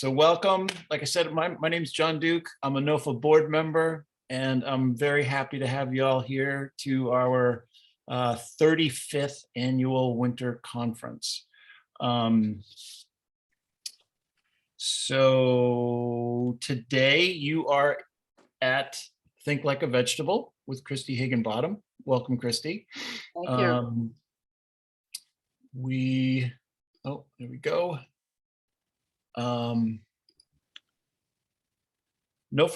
So welcome. Like I said, my name's John Duke. I'm a NOFA board member, and I'm very happy to have you all here to our 35th annual winter conference. So today you are at Think Like a Vegetable with Christie Higginbottom. Welcome, Christie. Thank you. Oh, there we go. NOFA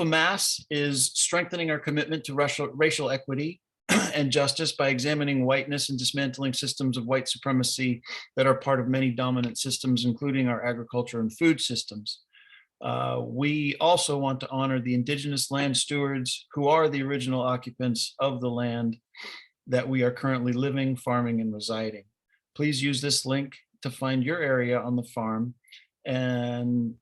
Mass is strengthening our commitment to racial equity and justice by examining whiteness and dismantling systems of white supremacy that are part of many dominant systems, including our agriculture and food systems. We also want to honor the indigenous land stewards who are the original occupants of the land that we are currently living, farming, and residing. Please use this link to find your area on the farm and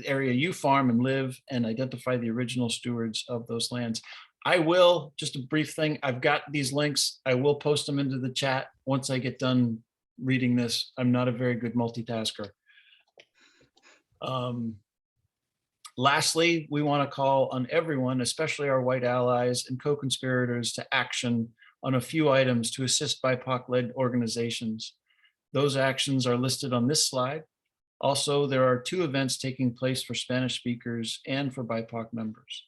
area you farm and live, and identify the original stewards of those lands. I will, just a brief thing, I've got these links. I will post them into the chat once I get done reading this. I'm not a very good multitasker. Lastly, we want to call on everyone, especially our white allies and co-conspirators, to action on a few items to assist BIPOC-led organizations. Those actions are listed on this slide. Also, there are 2 events taking place for Spanish speakers and for BIPOC members.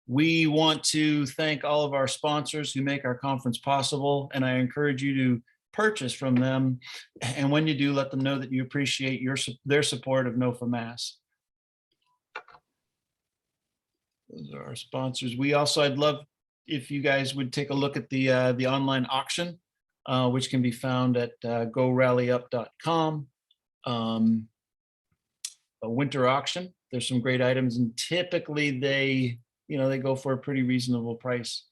We want to thank all of our sponsors who make our conference possible, and I encourage you to purchase from them. And when you do, let them know that you appreciate their support of NOFA Mass. Those are our sponsors. I'd love if you guys would take a look at the online auction, which can be found at gorallyup.com. A winter auction. There's some great items, and typically they go for a pretty reasonable price.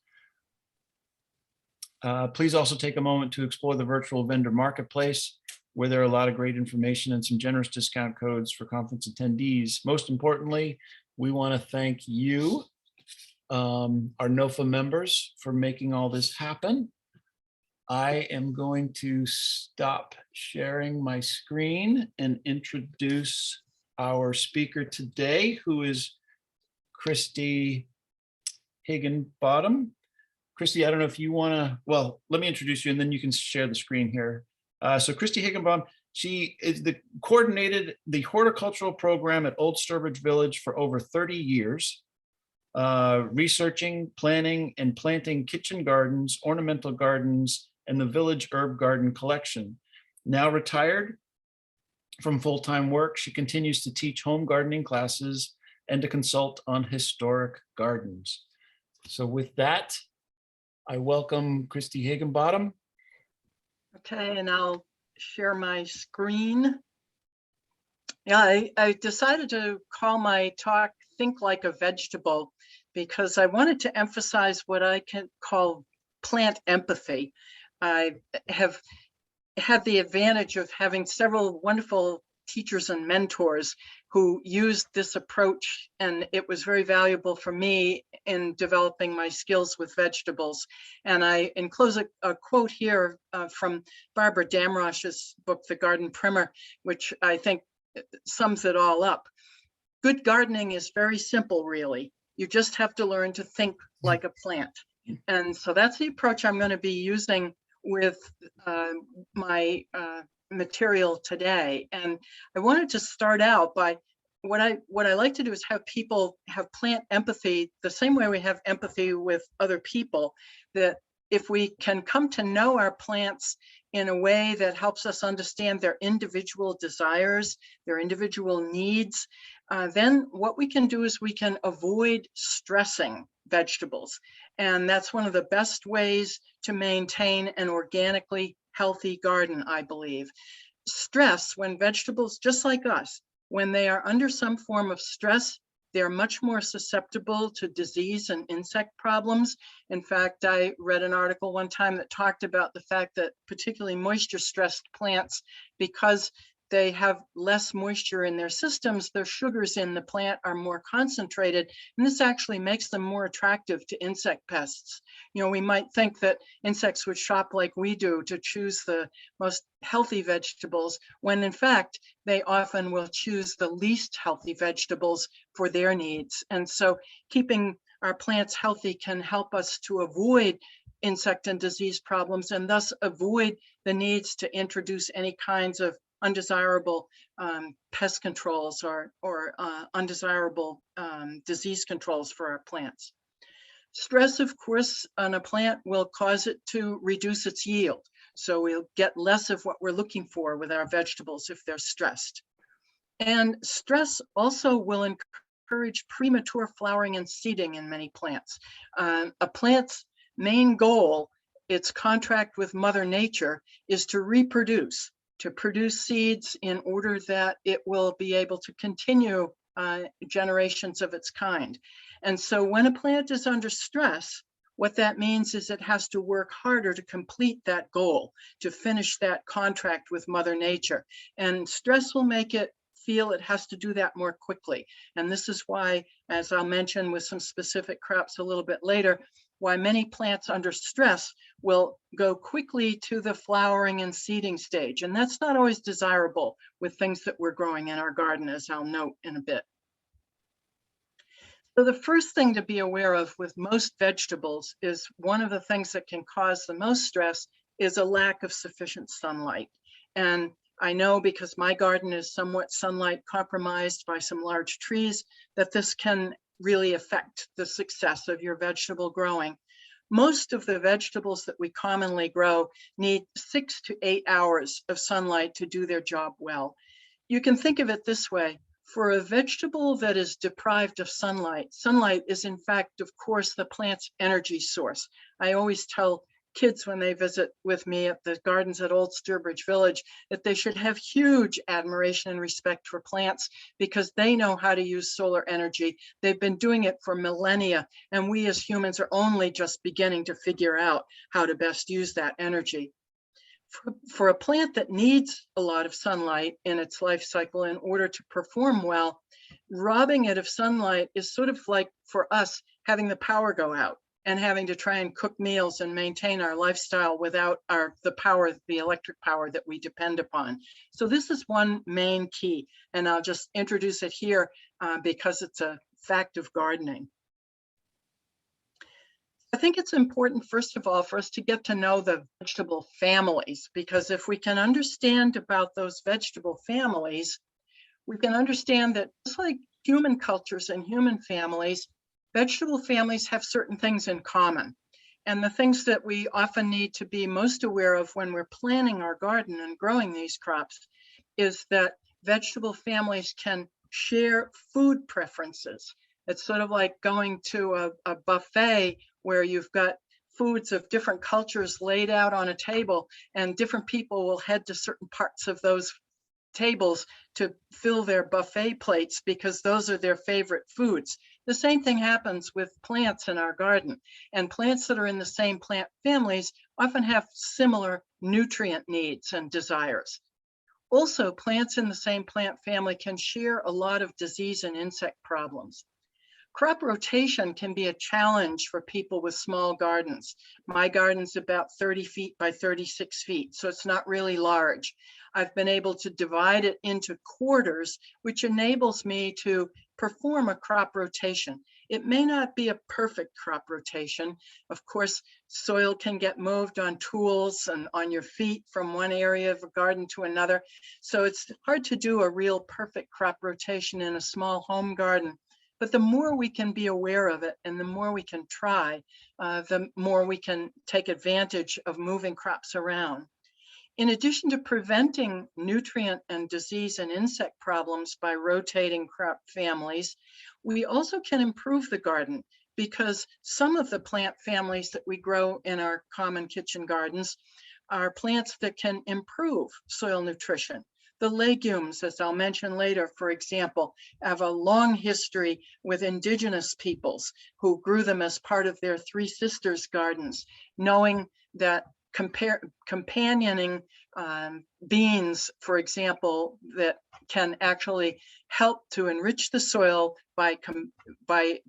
Please also take a moment to explore the virtual vendor marketplace, where there are a lot of great information and some generous discount codes for conference attendees. Most importantly, we want to thank you, our NOFA members, for making all this happen. I am going to stop sharing my screen and introduce our speaker today, who is Christie Higginbottom. Christie, I don't know if you want to, well, let me introduce you and then you can share the screen here. So Christie Higginbottom, she is coordinated the horticultural program at Old Sturbridge Village for over 30 years. Researching, planning, and planting kitchen gardens, ornamental gardens, and the village herb garden collection. Now retired from full-time work, she continues to teach home gardening classes and to consult on historic gardens. So with that, I welcome Christie Higginbottom. Okay, and I'll share my screen. Yeah, I decided to call my talk Think Like a Vegetable because I wanted to emphasize what I can call plant empathy. I have had the advantage of having several wonderful teachers and mentors who used this approach, and it was very valuable for me in developing my skills with vegetables. And I enclose a quote here from Barbara Damrosch's book, The Garden Primer, which I think sums it all up. Good gardening is very simple, really. You just have to learn to think like a plant. And so that's the approach I'm going to be using with my material today. And I wanted to start out by what I like to do is have people have plant empathy the same way we have empathy with other people, that if we can come to know our plants in a way that helps us understand their individual desires, their individual needs, then what we can do is we can avoid stressing vegetables. And that's one of the best ways to maintain an organically healthy garden, I believe. Stress, when vegetables, just like us, when they are under some form of stress, they're much more susceptible to disease and insect problems. In fact, I read an article one time that talked about the fact that particularly moisture stressed plants, because they have less moisture in their systems, their sugars in the plant are more concentrated, and this actually makes them more attractive to insect pests. You know, we might think that insects would shop like we do to choose the most healthy vegetables, when in fact, they often will choose the least healthy vegetables for their needs. And so keeping our plants healthy can help us to avoid insect and disease problems, and thus avoid the needs to introduce any kinds of undesirable pest controls or undesirable disease controls for our plants. Stress, of course, on a plant will cause it to reduce its yield. So we'll get less of what we're looking for with our vegetables if they're stressed. And stress also will encourage premature flowering and seeding in many plants. A plant's main goal, its contract with Mother Nature, is to reproduce, to produce seeds in order that it will be able to continue generations of its kind. And so when a plant is under stress, what that means is it has to work harder to complete that goal, to finish that contract with Mother Nature. And stress will make it feel it has to do that more quickly. And this is why, as I'll mention with some specific crops a little bit later, why many plants under stress will go quickly to the flowering and seeding stage. And that's not always desirable with things that we're growing in our garden, as I'll note in a bit. So the first thing to be aware of with most vegetables is one of the things that can cause the most stress is a lack of sufficient sunlight. And I know, because my garden is somewhat sunlight compromised by some large trees, that this can really affect the success of your vegetable growing. Most of the vegetables that we commonly grow need 6 to 8 hours of sunlight to do their job well. You can think of it this way: for a vegetable that is deprived of sunlight, sunlight is in fact, of course, the plant's energy source. I always tell kids when they visit with me at the gardens at Old Sturbridge Village that they should have huge admiration and respect for plants, because they know how to use solar energy. They've been doing it for millennia, and we as humans are only just beginning to figure out how to best use that energy. For a plant that needs a lot of sunlight in its life cycle in order to perform well, robbing it of sunlight is sort of like for us having the power go out and having to try and cook meals and maintain our lifestyle without the electric power that we depend upon. So this is one main key, and I'll just introduce it here because it's a fact of gardening. I think it's important, first of all, for us to get to know the vegetable families, because if we can understand about those vegetable families, we can understand that just like human cultures and human families, vegetable families have certain things in common. And the things that we often need to be most aware of when we're planning our garden and growing these crops is that vegetable families can share food preferences. It's sort of like going to a buffet where you've got foods of different cultures laid out on a table, and different people will head to certain parts of those tables to fill their buffet plates because those are their favorite foods. The same thing happens with plants in our garden, and plants that are in the same plant families often have similar nutrient needs and desires. Also, plants in the same plant family can share a lot of disease and insect problems. Crop rotation can be a challenge for people with small gardens. My garden's about 30 feet by 36 feet, so it's not really large. I've been able to divide it into quarters, which enables me to perform a crop rotation. It may not be a perfect crop rotation. Of course, soil can get moved on tools and on your feet from one area of a garden to another. So it's hard to do a real perfect crop rotation in a small home garden. But the more we can be aware of it and the more we can try, the more we can take advantage of moving crops around. In addition to preventing nutrient and disease and insect problems by rotating crop families, we also can improve the garden, because some of the plant families that we grow in our common kitchen gardens are plants that can improve soil nutrition. The legumes, as I'll mention later, for example, have a long history with indigenous peoples who grew them as part of their Three Sisters gardens, knowing that companioning beans, for example, that can actually help to enrich the soil by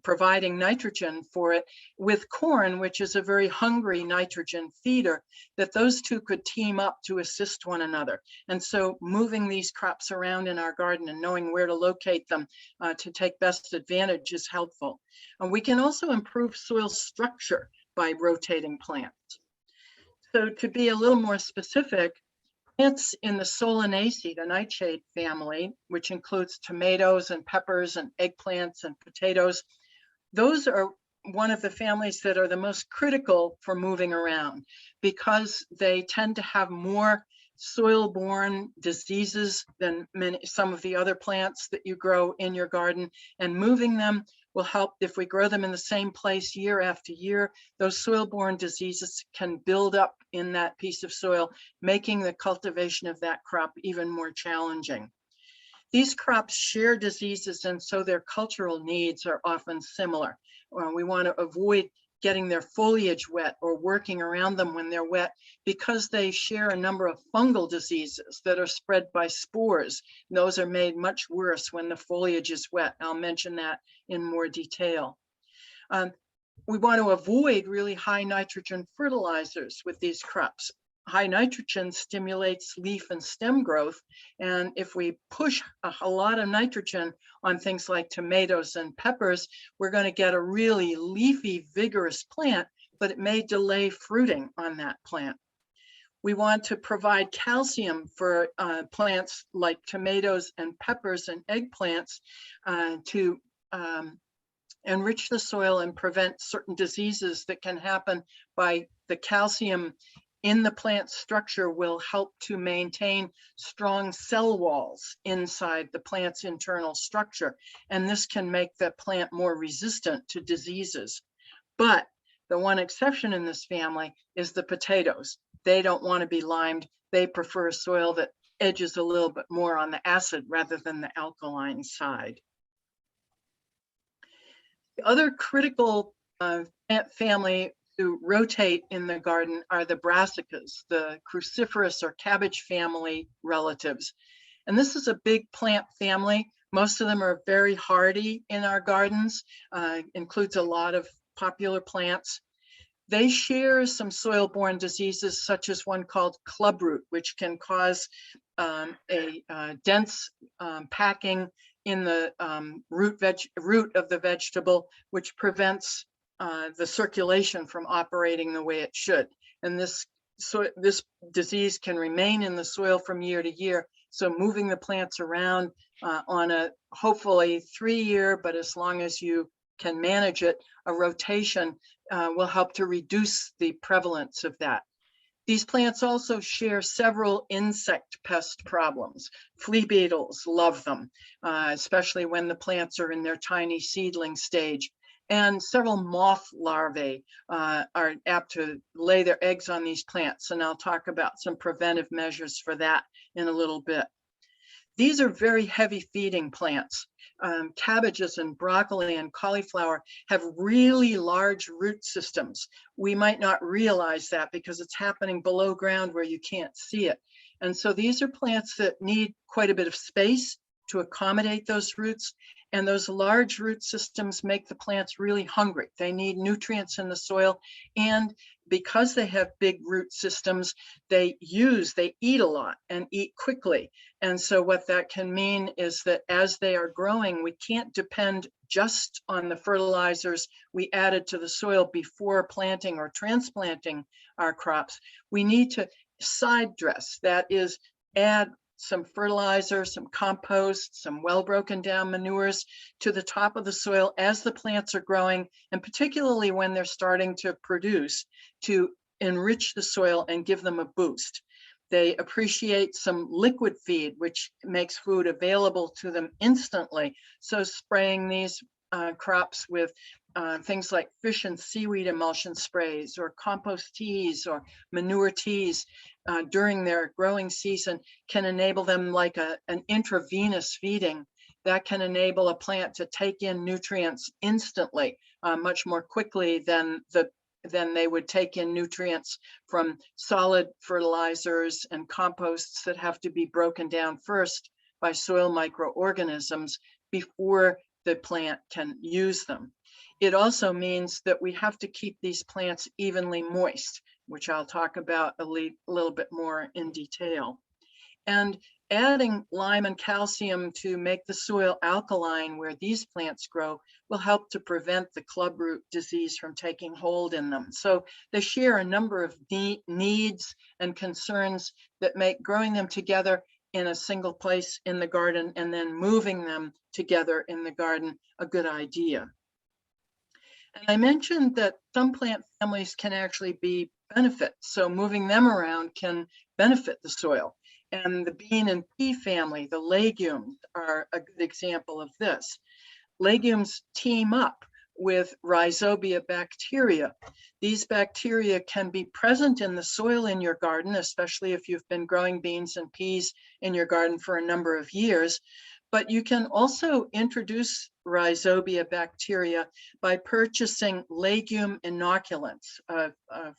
providing nitrogen for it, with corn, which is a very hungry nitrogen feeder, that those two could team up to assist one another. And so moving these crops around in our garden and knowing where to locate them to take best advantage is helpful. And we can also improve soil structure by rotating plants. So to be a little more specific, plants in the Solanaceae, the nightshade family, which includes tomatoes and peppers and eggplants and potatoes, those are one of the families that are the most critical for moving around, because they tend to have more soil-borne diseases than some of the other plants that you grow in your garden, and moving them will help. If we grow them in the same place year after year, those soil-borne diseases can build up in that piece of soil, making the cultivation of that crop even more challenging. These crops share diseases, and so their cultural needs are often similar. We want to avoid getting their foliage wet or working around them when they're wet, because they share a number of fungal diseases that are spread by spores. And those are made much worse when the foliage is wet. I'll mention that in more detail. We want to avoid really high nitrogen fertilizers with these crops. High nitrogen stimulates leaf and stem growth. And if we push a lot of nitrogen on things like tomatoes and peppers, we're going to get a really leafy, vigorous plant, but it may delay fruiting on that plant. We want to provide calcium for plants like tomatoes and peppers and eggplants to enrich the soil and prevent certain diseases that can happen by the calcium in the plant structure will help to maintain strong cell walls inside the plant's internal structure. And this can make the plant more resistant to diseases. But the one exception in this family is the potatoes. They don't want to be limed. They prefer soil that edges a little bit more on the acid rather than the alkaline side. The other critical plant family to rotate in the garden are the brassicas, the cruciferous or cabbage family relatives. And this is a big plant family. Most of them are very hardy in our gardens, includes a lot of popular plants. They share some soil-borne diseases, such as one called clubroot, which can cause a dense packing in the root of the vegetable, which prevents the circulation from operating the way it should. And this disease can remain in the soil from year to year. So moving the plants around on a hopefully 3-year, but as long as you can manage it, a rotation will help to reduce the prevalence of that. These plants also share several insect pest problems. Flea beetles love them, especially when the plants are in their tiny seedling stage. And several moth larvae are apt to lay their eggs on these plants. And I'll talk about some preventive measures for that in a little bit. These are very heavy feeding plants. Cabbages and broccoli and cauliflower have really large root systems. We might not realize that because it's happening below ground where you can't see it. And so these are plants that need quite a bit of space to accommodate those roots. And those large root systems make the plants really hungry. They need nutrients in the soil. And because they have big root systems, they eat a lot and eat quickly. And so what that can mean is that as they are growing, we can't depend just on the fertilizers we added to the soil before planting or transplanting our crops. We need to side dress, that is, add some fertilizer, some compost, some well broken down manures to the top of the soil as the plants are growing, and particularly when they're starting to produce, to enrich the soil and give them a boost. They appreciate some liquid feed, which makes food available to them instantly. So spraying these crops with things like fish and seaweed emulsion sprays or compost teas or manure teas during their growing season can enable them like an intravenous feeding that can enable a plant to take in nutrients instantly, much more quickly than the then they would take in nutrients from solid fertilizers and composts that have to be broken down first by soil microorganisms before the plant can use them. It also means that we have to keep these plants evenly moist, which I'll talk about a little bit more in detail. And adding lime and calcium to make the soil alkaline where these plants grow will help to prevent the clubroot disease from taking hold in them. So they share a number of needs and concerns that make growing them together in a single place in the garden and then moving them together in the garden a good idea. And I mentioned that some plant families can actually be benefits. So moving them around can benefit the soil. And the bean and pea family, the legumes, are a good example of this. Legumes team up with rhizobia bacteria. These bacteria can be present in the soil in your garden, especially if you've been growing beans and peas in your garden for a number of years. But you can also introduce rhizobia bacteria by purchasing legume inoculants, a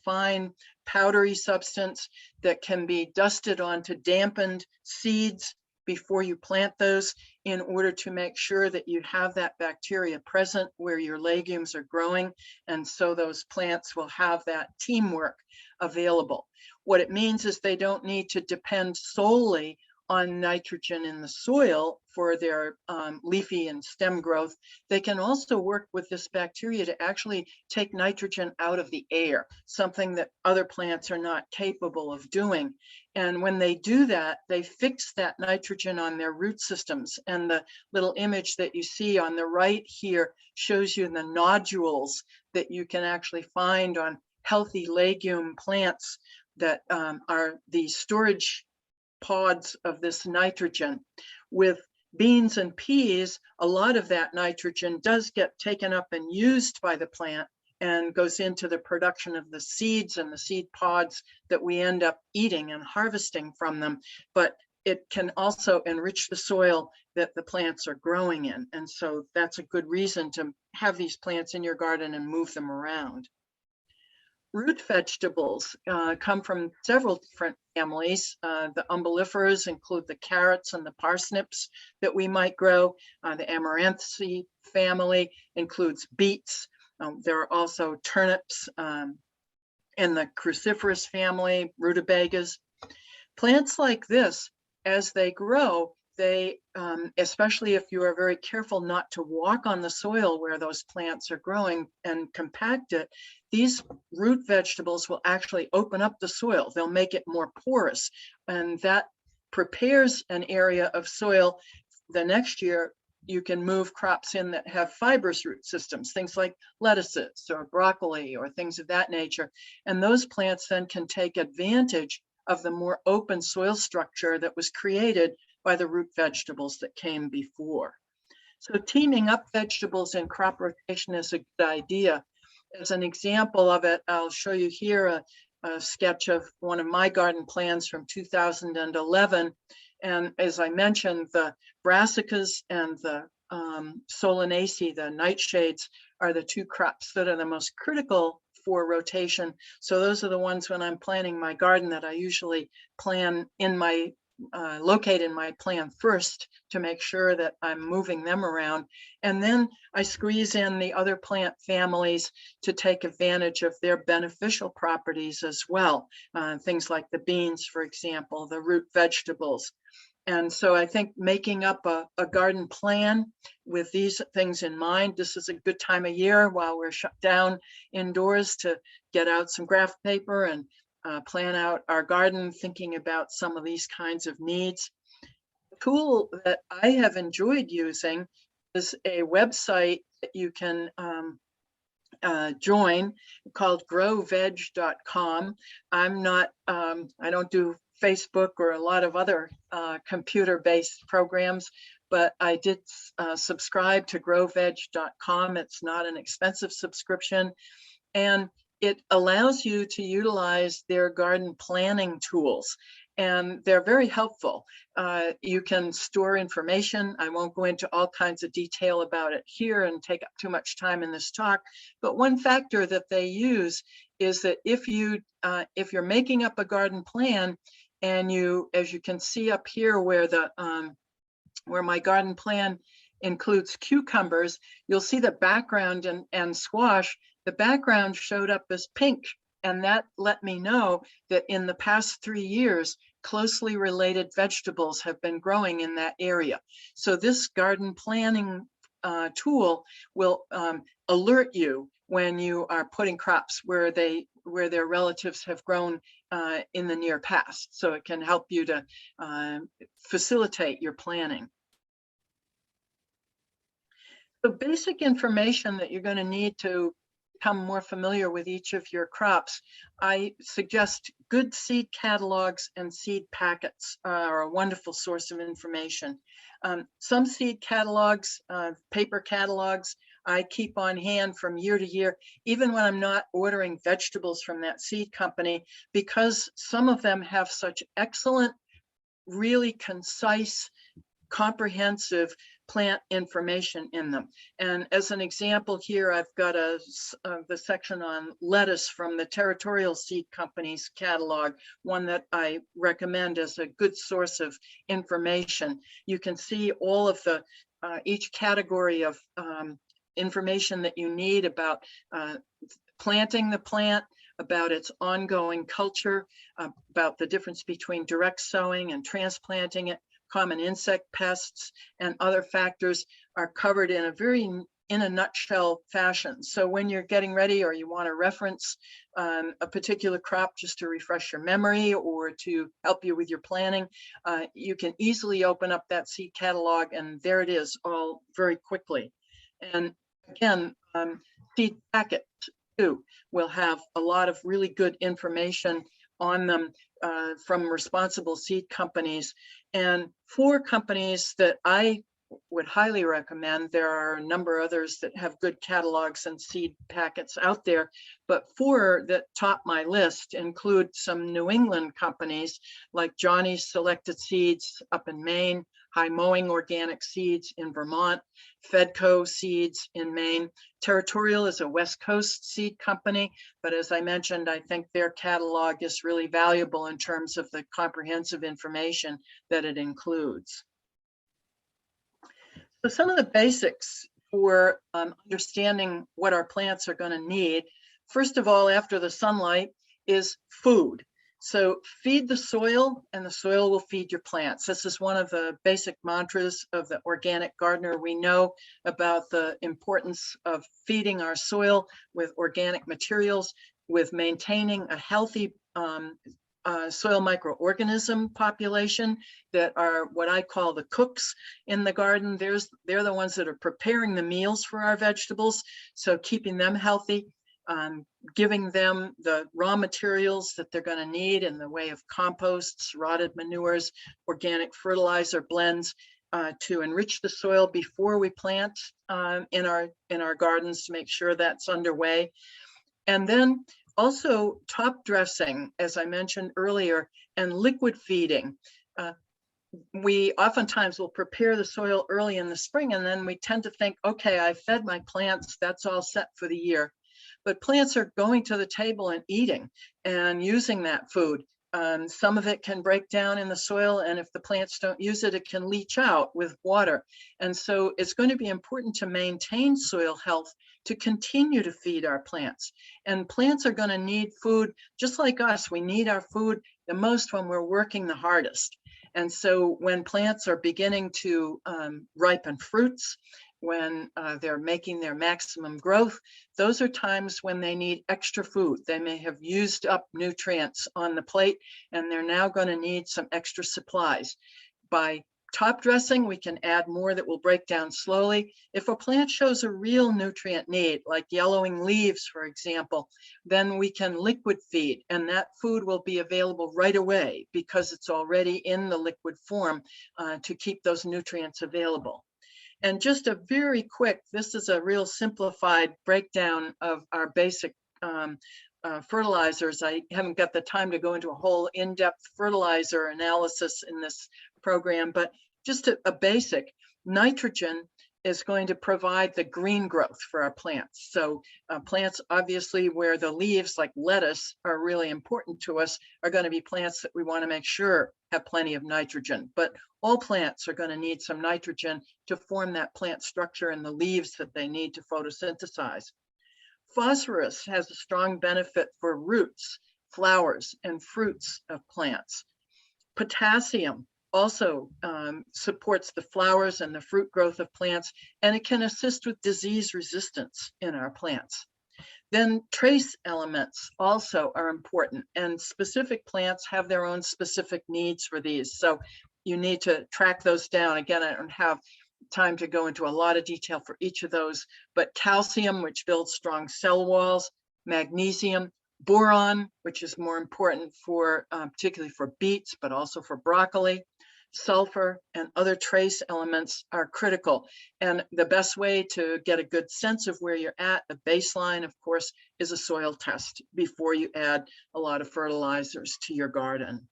fine powdery substance that can be dusted onto dampened seeds before you plant those, in order to make sure that you have that bacteria present where your legumes are growing. And so those plants will have that teamwork available. What it means is they don't need to depend solely on nitrogen in the soil for their leafy and stem growth. They can also work with this bacteria to actually take nitrogen out of the air, something that other plants are not capable of doing. And when they do that, they fix that nitrogen on their root systems. And the little image that you see on the right here shows you the nodules that you can actually find on healthy legume plants that are the storage pods of this nitrogen. With beans and peas, a lot of that nitrogen does get taken up and used by the plant and goes into the production of the seeds and the seed pods that we end up eating and harvesting from them. But it can also enrich the soil that the plants are growing in. And so that's a good reason to have these plants in your garden and move them around. Root vegetables come from several different families. The umbelliferas include the carrots and the parsnips that we might grow. The amaranthine family includes beets. There are also turnips in the cruciferous family, rutabagas. Plants like this, as they grow, they, especially if you are very careful not to walk on the soil where those plants are growing and compact it, these root vegetables will actually open up the soil. They'll make it more porous, and that prepares an area of soil. The next year, you can move crops in that have fibrous root systems, things like lettuces or broccoli or things of that nature. And those plants then can take advantage of the more open soil structure that was created by the root vegetables that came before. So teaming up vegetables in crop rotation is a good idea. As an example of it, I'll show you here a sketch of one of my garden plans from 2011. And as I mentioned, the brassicas and the solanaceae, the nightshades, are the two crops that are the most critical for rotation. So those are the ones when I'm planning my garden that I usually plan in my locate in my plan first to make sure that I'm moving them around. And then I squeeze in the other plant families to take advantage of their beneficial properties as well. Things like the beans, for example, the root vegetables. And so I think making up a garden plan with these things in mind, this is a good time of year while we're shut down indoors to get out some graph paper and plan out our garden, thinking about some of these kinds of needs. The tool that I have enjoyed using is a website that you can join called growveg.com. I don't do Facebook or a lot of other computer-based programs, but I did subscribe to growveg.com. It's not an expensive subscription, and it allows you to utilize their garden planning tools. and they're very helpful. You can store information. I won't go into all kinds of detail about it here and take up too much time in this talk, but one factor that they use is that if you're making up a garden plan, and as you can see up here where my garden plan includes cucumbers, you'll see the background and squash. The background showed up as pink, and that let me know that in the past 3 years, closely related vegetables have been growing in that area. So this garden planning tool will alert you when you are putting crops where their relatives have grown in the near past. So it can help you to facilitate your planning. The basic information that you're going to need to become more familiar with each of your crops, I suggest good seed catalogs and seed packets are a wonderful source of information. Some seed catalogs, paper catalogs, I keep on hand from year to year, even when I'm not ordering vegetables from that seed company, because some of them have such excellent, really concise, comprehensive plant information in them. And as an example here, I've got the section on lettuce from the Territorial Seed Company's catalog, one that I recommend as a good source of information. You can see all of the each category of information that you need about planting the plant, about its ongoing culture, about the difference between direct sowing and transplanting it, common insect pests, and other factors are covered in a nutshell fashion. So when you're getting ready or you want to reference a particular crop just to refresh your memory or to help you with your planning, you can easily open up that seed catalog, and there it is all very quickly. And again, seed packets too will have a lot of really good information on them from responsible seed companies. And 4 companies that I would highly recommend, there are a number of others that have good catalogs and seed packets out there, but 4 that top my list include some New England companies like Johnny's Selected Seeds up in Maine, High Mowing Organic Seeds in Vermont, Fedco Seeds in Maine. Territorial is a West Coast seed company, but as I mentioned, I think their catalog is really valuable in terms of the comprehensive information that it includes. So some of the basics for understanding what our plants are going to need, first of all, after the sunlight, is food. So feed the soil and the soil will feed your plants. This is one of the basic mantras of the organic gardener. We know about the importance of feeding our soil with organic materials, with maintaining a healthy soil microorganism population that are what I call the cooks in the garden. They're the ones that are preparing the meals for our vegetables. So keeping them healthy, giving them the raw materials that they're going to need in the way of composts, rotted manures, organic fertilizer blends to enrich the soil before we plant in our gardens to make sure that's underway. And then also top dressing, as I mentioned earlier, and liquid feeding. We oftentimes will prepare the soil early in the spring, and then we tend to think, okay, I fed my plants, that's all set for the year. But plants are going to the table and eating and using that food. Some of it can break down in the soil, and if the plants don't use it, it can leach out with water. And so it's going to be important to maintain soil health to continue to feed our plants. And plants are going to need food just like us. We need our food the most when we're working the hardest. And so when plants are beginning to ripen fruits, when they're making their maximum growth, those are times when they need extra food. They may have used up nutrients on the plate, and they're now going to need some extra supplies. By top dressing, we can add more that will break down slowly. If a plant shows a real nutrient need, like yellowing leaves, for example, then we can liquid feed, and that food will be available right away because it's already in the liquid form to keep those nutrients available. And just a very quick, this is a real simplified breakdown of our basic fertilizers. I haven't got the time to go into a whole in-depth fertilizer analysis in this program, but just a basic. Nitrogen is going to provide the green growth for our plants. So plants, obviously, where the leaves like lettuce are really important to us, are going to be plants that we want to make sure have plenty of nitrogen. But all plants are going to need some nitrogen to form that plant structure and the leaves that they need to photosynthesize. Phosphorus has a strong benefit for roots, flowers, and fruits of plants. Potassium also supports the flowers and the fruit growth of plants, and it can assist with disease resistance in our plants. Then trace elements also are important, and specific plants have their own specific needs for these. So you need to track those down. Again, I don't have time to go into a lot of detail for each of those, but calcium, which builds strong cell walls, magnesium, boron, which is more important for particularly for beets, but also for broccoli, sulfur, and other trace elements are critical. And the best way to get a good sense of where you're at, the baseline, of course, is a soil test before you add a lot of fertilizers to your garden.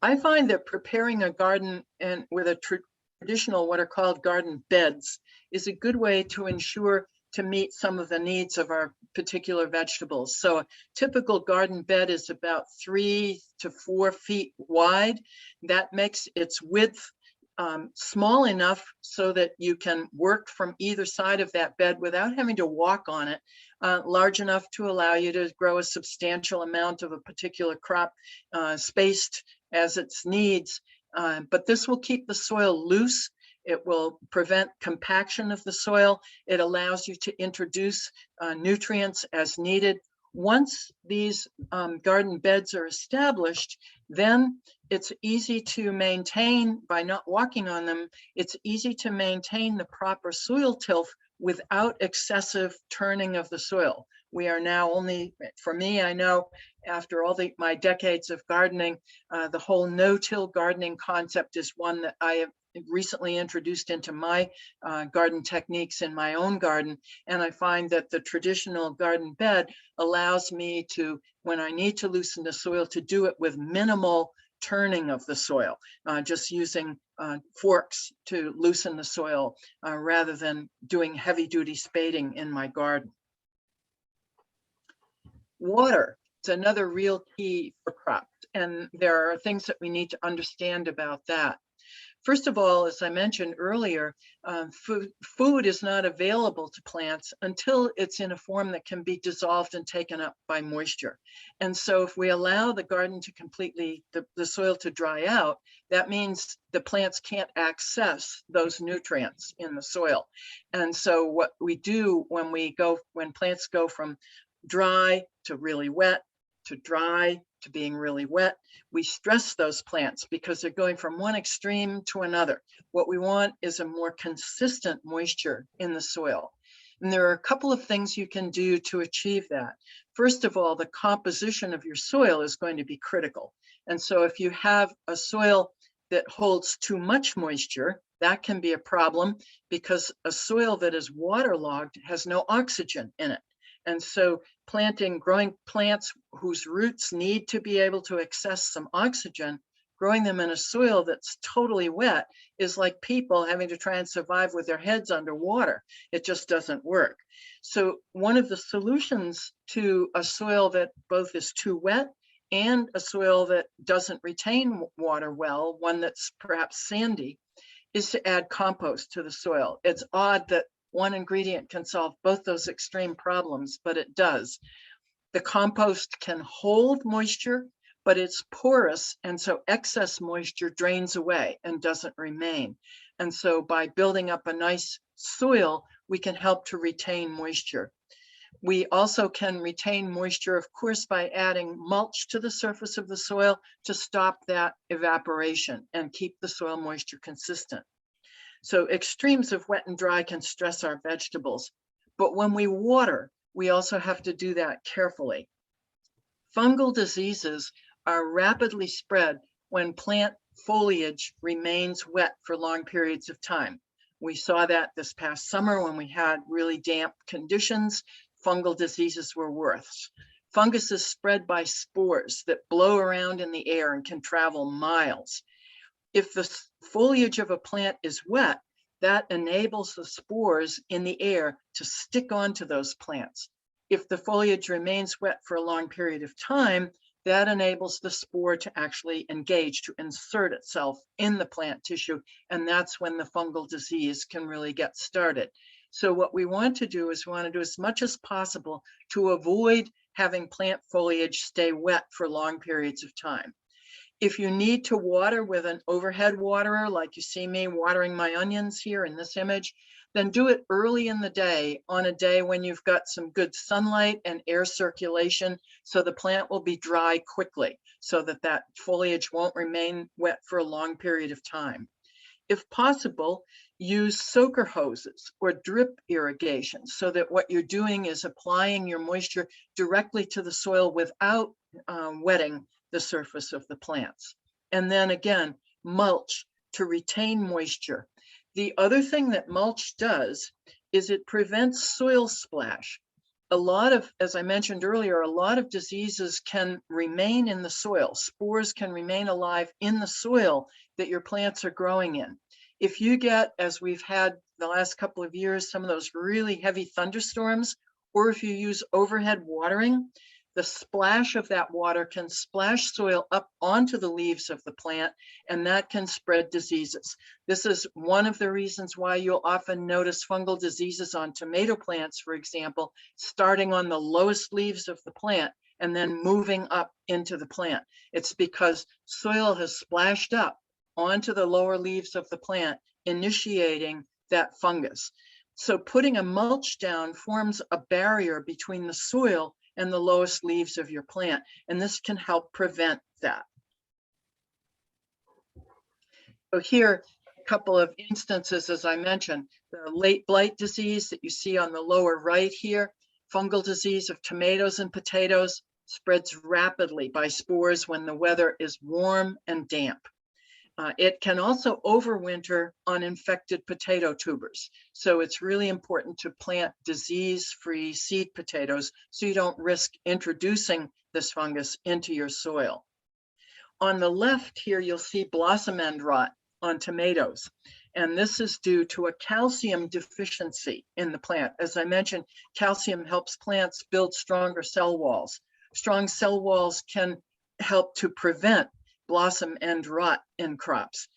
I find that preparing a garden and with a traditional, what are called garden beds, is a good way to ensure to meet some of the needs of our particular vegetables. So a typical garden bed is about 3 to 4 feet wide. That makes its width small enough so that you can work from either side of that bed without having to walk on it, large enough to allow you to grow a substantial amount of a particular crop, spaced as its needs. But this will keep the soil loose. It will prevent compaction of the soil. It allows you to introduce nutrients as needed. Once these garden beds are established, then it's easy to maintain by not walking on them. It's easy to maintain the proper soil tilth without excessive turning of the soil. We are now only, for me, I know after all my decades of gardening, the whole no-till gardening concept is one that I have recently introduced into my garden techniques in my own garden. And I find that the traditional garden bed allows me to, when I need to loosen the soil, to do it with minimal turning of the soil, just using forks to loosen the soil rather than doing heavy duty spading in my garden. Water is another real key for crops, and there are things that we need to understand about that. First of all, as I mentioned earlier, food is not available to plants until it's in a form that can be dissolved and taken up by moisture. And so if we allow the garden to completely, the soil to dry out, that means the plants can't access those nutrients in the soil. And so what we do when plants go from dry to really wet, to dry to being really wet, we stress those plants because they're going from one extreme to another. What we want is a more consistent moisture in the soil. And there are a couple of things you can do to achieve that. First of all, the composition of your soil is going to be critical. And so if you have a soil that holds too much moisture, that can be a problem because a soil that is waterlogged has no oxygen in it. And so growing plants whose roots need to be able to access some oxygen, growing them in a soil that's totally wet is like people having to try and survive with their heads underwater. It just doesn't work. So one of the solutions to a soil that both is too wet and a soil that doesn't retain water well, one that's perhaps sandy, is to add compost to the soil. It's odd that one ingredient can solve both those extreme problems, but it does. The compost can hold moisture, but it's porous, and so excess moisture drains away and doesn't remain. And so by building up a nice soil, we can help to retain moisture. We also can retain moisture, of course, by adding mulch to the surface of the soil to stop that evaporation and keep the soil moisture consistent. So extremes of wet and dry can stress our vegetables, but when we water, we also have to do that carefully. Fungal diseases are rapidly spread when plant foliage remains wet for long periods of time. We saw that this past summer when we had really damp conditions. fungal diseases were worse. Fungus is spread by spores that blow around in the air and can travel miles. If the foliage of a plant is wet, that enables the spores in the air to stick onto those plants. If the foliage remains wet for a long period of time, that enables the spore to actually engage, to insert itself in the plant tissue, and that's when the fungal disease can really get started. So what we want to do is we want to do as much as possible to avoid having plant foliage stay wet for long periods of time. If you need to water with an overhead waterer, like you see me watering my onions here in this image, then do it early in the day, on a day when you've got some good sunlight and air circulation, so the plant will be dry quickly, so that that foliage won't remain wet for a long period of time. If possible, use soaker hoses or drip irrigation, so that what you're doing is applying your moisture directly to the soil without wetting the surface of the plants. And then again, mulch to retain moisture. The other thing that mulch does is it prevents soil splash. A lot of, as I mentioned earlier, a lot of diseases can remain in the soil. Spores can remain alive in the soil that your plants are growing in. If you get, as we've had the last couple of years, some of those really heavy thunderstorms, or if you use overhead watering, the splash of that water can splash soil up onto the leaves of the plant, and that can spread diseases. This is one of the reasons why you'll often notice fungal diseases on tomato plants, for example, starting on the lowest leaves of the plant and then moving up into the plant. It's because soil has splashed up onto the lower leaves of the plant, initiating that fungus. So putting a mulch down forms a barrier between the soil and the lowest leaves of your plant, and this can help prevent that. So here, a couple of instances, as I mentioned, the late blight disease that you see on the lower right here, fungal disease of tomatoes and potatoes, spreads rapidly by spores when the weather is warm and damp. It can also overwinter on infected potato tubers. So it's really important to plant disease-free seed potatoes so you don't risk introducing this fungus into your soil. On the left here, you'll see blossom end rot on tomatoes. And this is due to a calcium deficiency in the plant. As I mentioned, calcium helps plants build stronger cell walls. Strong cell walls can help to prevent blossom end rot in crops.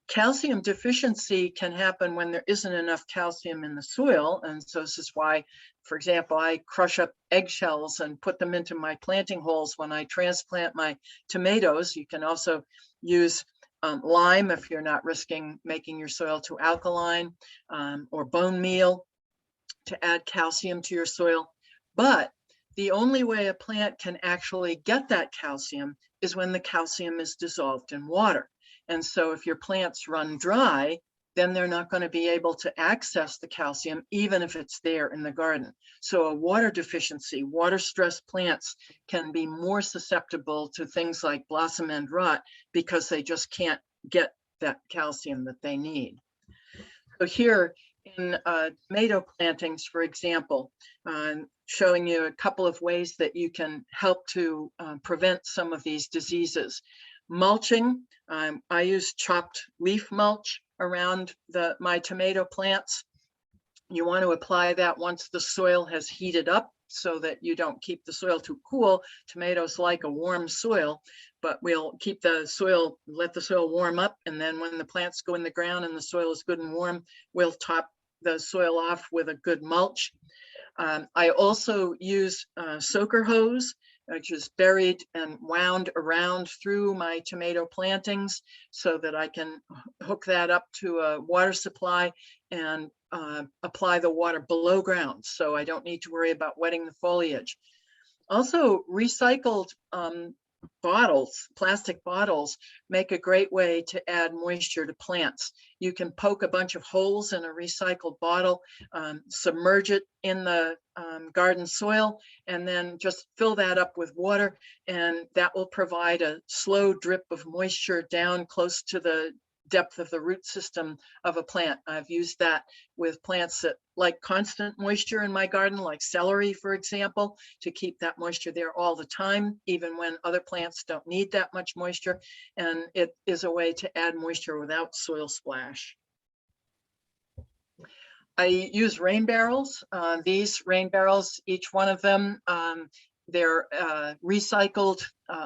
Calcium deficiency can happen when there isn't enough calcium in the soil. And so this is why, for example, I crush up eggshells and put them into my planting holes when I transplant my tomatoes. You can also use lime if you're not risking making your soil too alkaline, or bone meal to add calcium to your soil. But the only way a plant can actually get that calcium is when the calcium is dissolved in water. And so if your plants run dry, then they're not going to be able to access the calcium, even if it's there in the garden. So a water deficiency, water-stressed plants can be more susceptible to things like blossom end rot because they just can't get that calcium that they need. So here in tomato plantings, for example, showing you a couple of ways that you can help to prevent some of these diseases. Mulching, I use chopped leaf mulch around my tomato plants. You want to apply that once the soil has heated up so that you don't keep the soil too cool. Tomatoes like a warm soil, but we'll keep the soil, let the soil warm up, and then when the plants go in the ground and the soil is good and warm, we'll top the soil off with a good mulch. I also use soaker hose, which is buried and wound around through my tomato plantings so that I can hook that up to a water supply and apply the water below ground, so I don't need to worry about wetting the foliage. Also, recycled bottles, plastic bottles, make a great way to add moisture to plants. You can poke a bunch of holes in a recycled bottle, submerge it in the garden soil, and then just fill that up with water, and that will provide a slow drip of moisture down close to the depth of the root system of a plant. I've used that with plants that like constant moisture in my garden, like celery, for example, to keep that moisture there all the time, even when other plants don't need that much moisture. And it is a way to add moisture without soil splash. I use rain barrels. These rain barrels, each one of them, they're recycled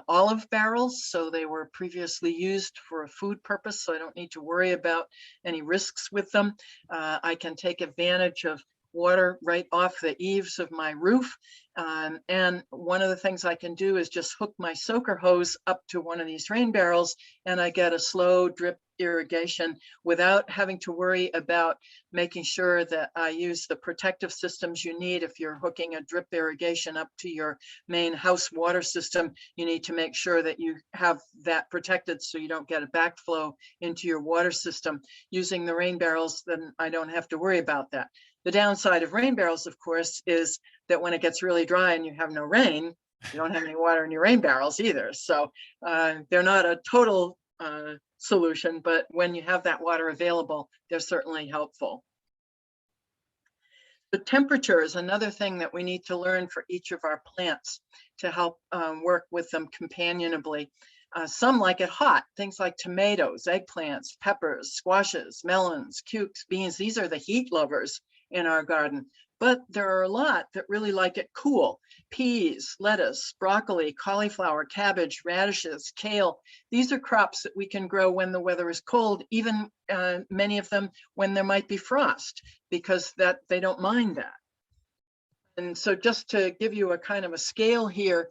olive barrels, so they were previously used for a food purpose, so I don't need to worry about any risks with them. I can take advantage of water right off the eaves of my roof. And one of the things I can do is just hook my soaker hose up to one of these rain barrels, and I get a slow drip irrigation without having to worry about making sure that I use the protective systems you need. If you're hooking a drip irrigation up to your main house water system, you need to make sure that you have that protected so you don't get a backflow into your water system. Using the rain barrels, then I don't have to worry about that. The downside of rain barrels, of course, is that when it gets really dry and you have no rain, you don't have any water in your rain barrels either. So they're not a total solution, but when you have that water available, they're certainly helpful. The temperature is another thing that we need to learn for each of our plants to help work with them companionably. Some like it hot, things like tomatoes, eggplants, peppers, squashes, melons, cukes, beans. These are the heat lovers in our garden. But there are a lot that really like it cool. Peas, lettuce, broccoli, cauliflower, cabbage, radishes, kale. These are crops that we can grow when the weather is cold, even many of them when there might be frost, because that they don't mind that. And so just to give you a kind of a scale here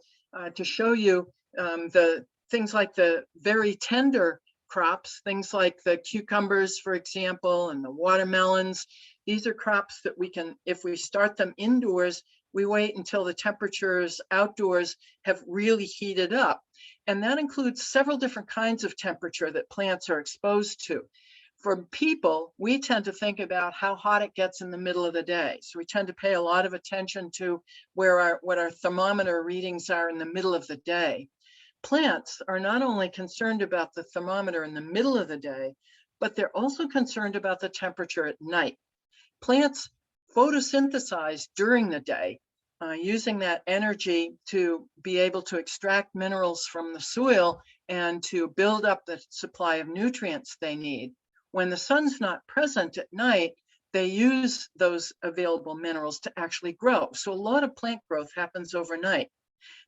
to show you the things like the very tender crops, things like the cucumbers, for example, and the watermelons. These are crops that we can, if we start them indoors, we wait until the temperatures outdoors have really heated up. And that includes several different kinds of temperature that plants are exposed to. For people, we tend to think about how hot it gets in the middle of the day. So we tend to pay a lot of attention to what our thermometer readings are in the middle of the day. Plants are not only concerned about the thermometer in the middle of the day, but they're also concerned about the temperature at night. Plants photosynthesize during the day, using that energy to be able to extract minerals from the soil and to build up the supply of nutrients they need. When the sun's not present at night, they use those available minerals to actually grow. So a lot of plant growth happens overnight.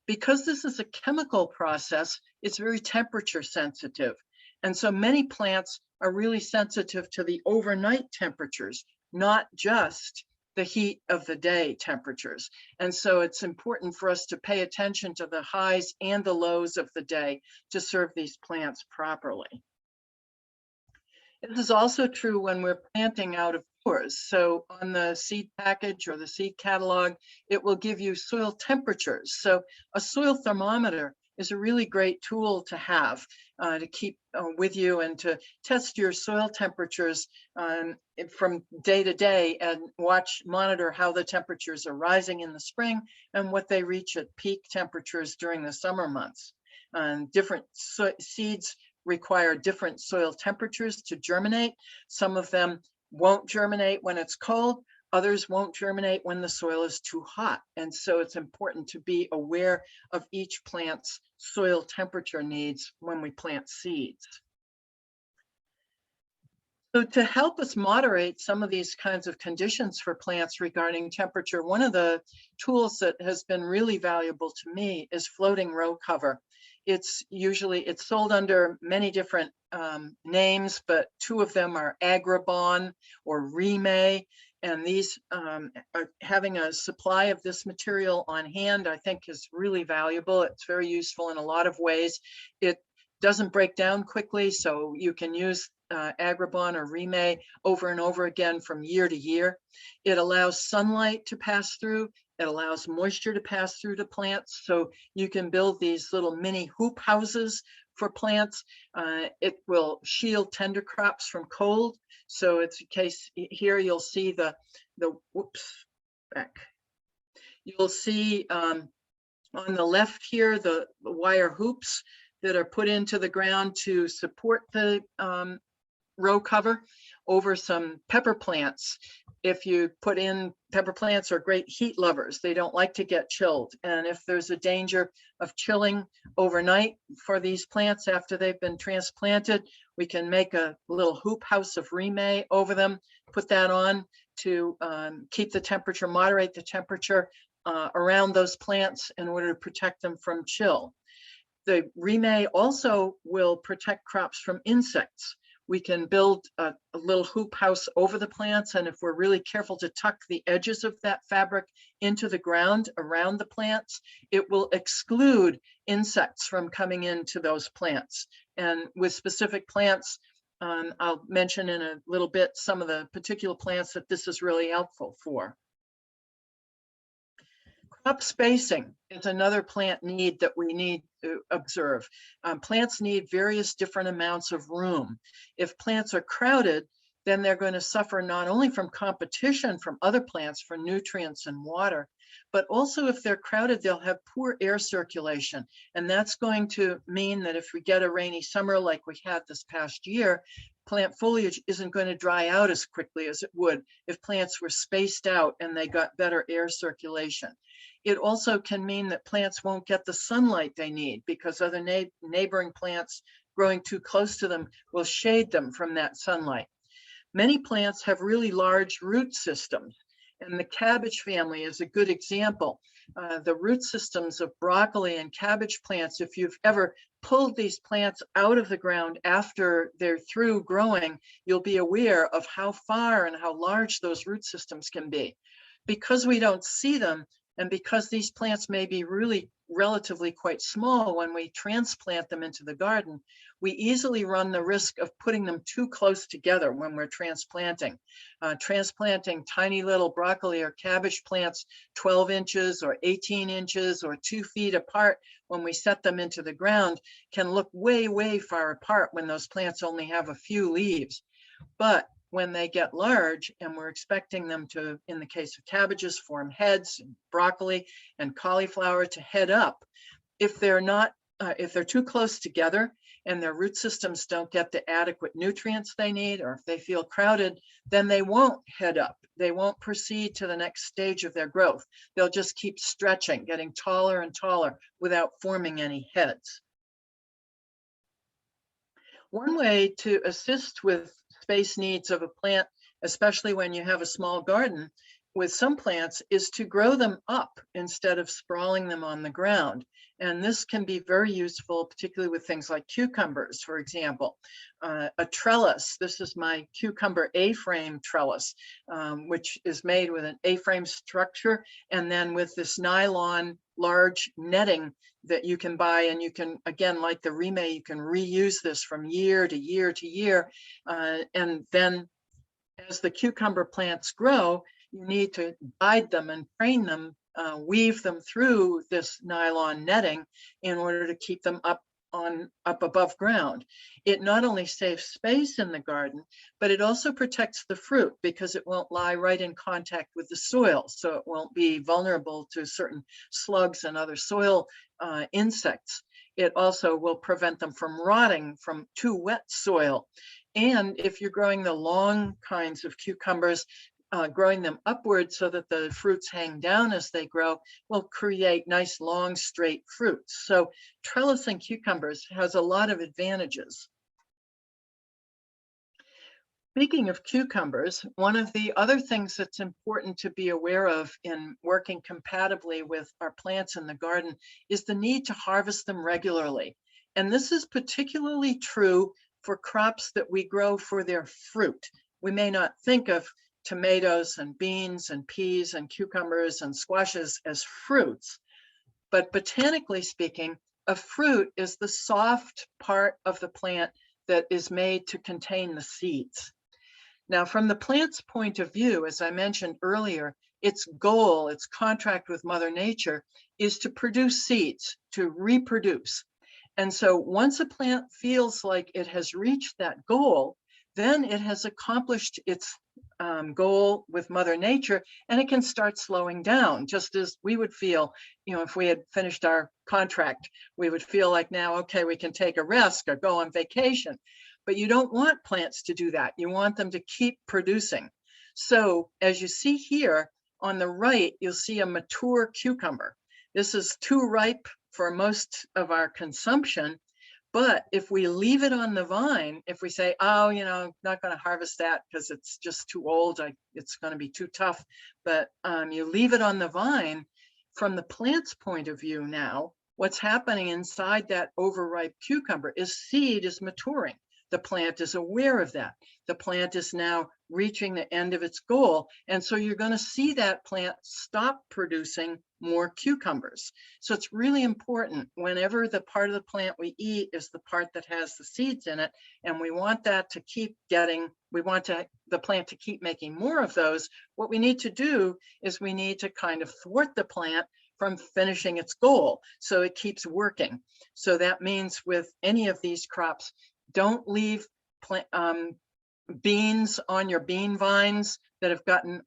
Because this is a chemical process, it's very temperature sensitive. And so many plants are really sensitive to the overnight temperatures, not just the heat of the day temperatures. And so it's important for us to pay attention to the highs and the lows of the day to serve these plants properly. This is also true when we're planting out of doors. So on the seed package or the seed catalog, it will give you soil temperatures. So a soil thermometer is a really great tool to have to keep with you and to test your soil temperatures from day to day and monitor how the temperatures are rising in the spring and what they reach at peak temperatures during the summer months. Different seeds require different soil temperatures to germinate. Some of them won't germinate when it's cold. Others won't germinate when the soil is too hot. And so it's important to be aware of each plant's soil temperature needs when we plant seeds. So to help us moderate some of these kinds of conditions for plants regarding temperature, one of the tools that has been really valuable to me is floating row cover. It's sold under many different names, but two of them are Agribon or Remay. And these having a supply of this material on hand, I think is really valuable. It's very useful in a lot of ways. It doesn't break down quickly, so you can use Agribon or Remay over and over again from year to year. It allows sunlight to pass through. It allows moisture to pass through to plants. So you can build these little mini hoop houses for plants. It will shield tender crops from cold. So it's a case here, you'll see you'll see on the left here, the wire hoops that are put into the ground to support the row cover over some pepper plants. If you put in, pepper plants are great heat lovers. They don't like to get chilled. And if there's a danger of chilling overnight for these plants after they've been transplanted, we can make a little hoop house of remay over them, put that on to keep the temperature, moderate the temperature around those plants in order to protect them from chill. The remay also will protect crops from insects. We can build a little hoop house over the plants, and if we're really careful to tuck the edges of that fabric into the ground around the plants, it will exclude insects from coming into those plants. And with specific plants, I'll mention in a little bit some of the particular plants that this is really helpful for. Crop spacing is another plant need that we need to observe. Plants need various different amounts of room. If plants are crowded, then they're going to suffer not only from competition from other plants for nutrients and water, but also if they're crowded, they'll have poor air circulation. And that's going to mean that if we get a rainy summer like we had this past year, plant foliage isn't going to dry out as quickly as it would if plants were spaced out and they got better air circulation. It also can mean that plants won't get the sunlight they need because other neighboring plants growing too close to them will shade them from that sunlight. Many plants have really large root systems, and the cabbage family is a good example. The root systems of broccoli and cabbage plants, if you've ever pulled these plants out of the ground after they're through growing, you'll be aware of how far and how large those root systems can be. Because we don't see them, and because these plants may be really relatively quite small when we transplant them into the garden, we easily run the risk of putting them too close together when we're transplanting. Transplanting tiny little broccoli or cabbage plants 12 inches or 18 inches or 2 feet apart when we set them into the ground can look way, way far apart when those plants only have a few leaves. But when they get large, and we're expecting them to, in the case of cabbages, form heads, and broccoli and cauliflower to head up, if they're too close together and their root systems don't get the adequate nutrients they need, or if they feel crowded, then they won't head up. They won't proceed to the next stage of their growth. They'll just keep stretching, getting taller and taller without forming any heads. One way to assist with space needs of a plant, especially when you have a small garden, with some plants is to grow them up instead of sprawling them on the ground. And this can be very useful, particularly with things like cucumbers, for example. A trellis, this is my cucumber A-frame trellis, which is made with an A-frame structure, and then with this nylon large netting that you can buy, and you can, again, like the remay, you can reuse this from year to year to year. And then as the cucumber plants grow, you need to guide them and train them, weave them through this nylon netting in order to keep them up above ground. It not only saves space in the garden, but it also protects the fruit because it won't lie right in contact with the soil. So it won't be vulnerable to certain slugs and other soil insects. It also will prevent them from rotting from too wet soil. And if you're growing the long kinds of cucumbers, growing them upwards so that the fruits hang down as they grow will create nice long straight fruits. So trellising cucumbers has a lot of advantages. Speaking of cucumbers, one of the other things that's important to be aware of in working compatibly with our plants in the garden is the need to harvest them regularly. And this is particularly true for crops that we grow for their fruit. We may not think of tomatoes and beans and peas and cucumbers and squashes as fruits, but botanically speaking, a fruit is the soft part of the plant that is made to contain the seeds. Now, from the plant's point of view, as I mentioned earlier, its goal, its contract with Mother Nature is to produce seeds, to reproduce. And so once a plant feels like it has reached that goal, then it has accomplished its goal with Mother Nature, and it can start slowing down, just as we would feel, if we had finished our contract, we would feel like now, okay, we can take a rest or go on vacation. but you don't want plants to do that. You want them to keep producing. So as you see here on the right, you'll see a mature cucumber. This is too ripe for most of our consumption. But if we leave it on the vine, if we say, oh, you know, I'm not going to harvest that because it's just too old, it's going to be too tough. But you leave it on the vine, from the plant's point of view now, what's happening inside that overripe cucumber is seed is maturing. The plant is aware of that. The plant is now reaching the end of its goal. And so you're going to see that plant stop producing more cucumbers. So it's really important whenever the part of the plant we eat is the part that has the seeds in it, and we want that to keep getting, the plant to keep making more of those, what we need to do is we need to kind of thwart the plant from finishing its goal so it keeps working. So that means with any of these crops, don't leave beans on your bean vines that have gotten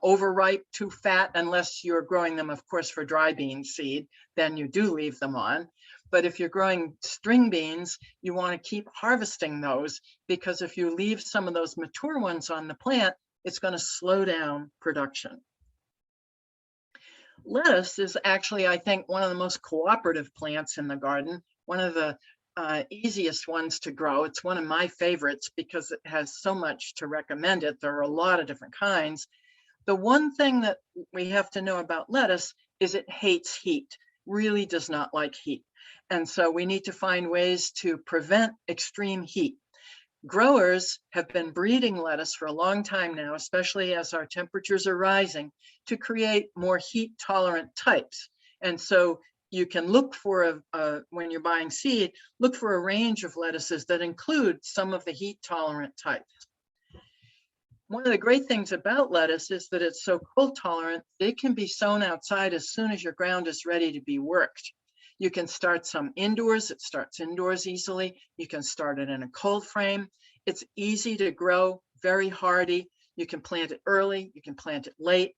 overripe, too fat, unless you're growing them, of course, for dry bean seed, then you do leave them on. But if you're growing string beans, you want to keep harvesting those, because if you leave some of those mature ones on the plant, it's going to slow down production. Lettuce is actually, I think, one of the most cooperative plants in the garden, one of the easiest ones to grow. It's one of my favorites because it has so much to recommend it. There are a lot of different kinds. The one thing that we have to know about lettuce is it hates heat, really does not like heat. And so we need to find ways to prevent extreme heat. Growers have been breeding lettuce for a long time now, especially as our temperatures are rising, to create more heat tolerant types. And so you can look for, when you're buying seed, look for a range of lettuces that include some of the heat tolerant types. One of the great things about lettuce is that it's so cold tolerant, it can be sown outside as soon as your ground is ready to be worked. You can start some indoors. It starts indoors easily. You can start it in a cold frame. It's easy to grow, very hardy. You can plant it early. You can plant it late.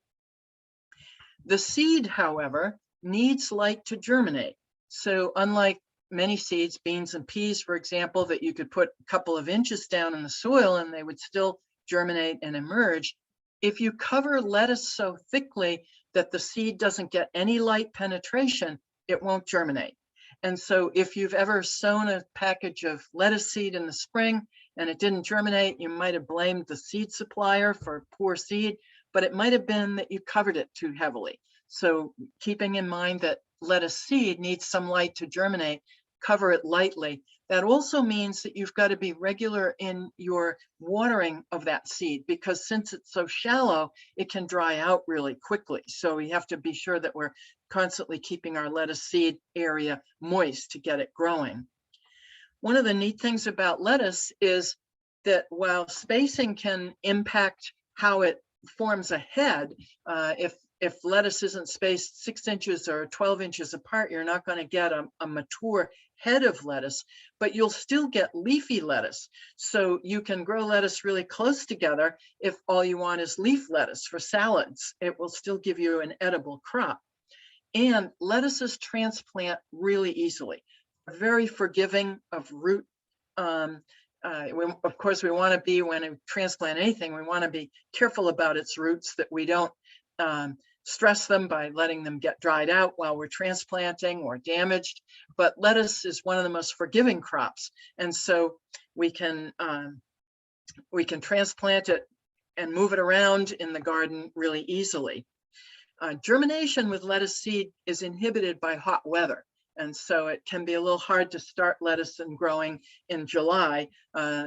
The seed, however, needs light to germinate. So unlike many seeds, beans and peas, for example, that you could put a couple of inches down in the soil and they would still germinate and emerge, if you cover lettuce so thickly that the seed doesn't get any light penetration, it won't germinate. And so if you've ever sown a package of lettuce seed in the spring and it didn't germinate, you might have blamed the seed supplier for poor seed, but it might have been that you covered it too heavily. So keeping in mind that lettuce seed needs some light to germinate, cover it lightly. That also means that you've got to be regular in your watering of that seed, because since it's so shallow, it can dry out really quickly. So we have to be sure that we're constantly keeping our lettuce seed area moist to get it growing. One of the neat things about lettuce is that while spacing can impact how it forms a head, if lettuce isn't spaced 6 inches or 12 inches apart, you're not going to get a mature head of lettuce, but you'll still get leafy lettuce. So you can grow lettuce really close together if all you want is leaf lettuce for salads. It will still give you an edible crop. And lettuces transplant really easily. They're very forgiving of root. Of course, we want to be, when we transplant anything, we want to be careful about its roots, that we don't stress them by letting them get dried out while we're transplanting or damaged. But lettuce is one of the most forgiving crops. And so we can transplant it and move it around in the garden really easily. Germination with lettuce seed is inhibited by hot weather. And so it can be a little hard to start lettuce and growing in July.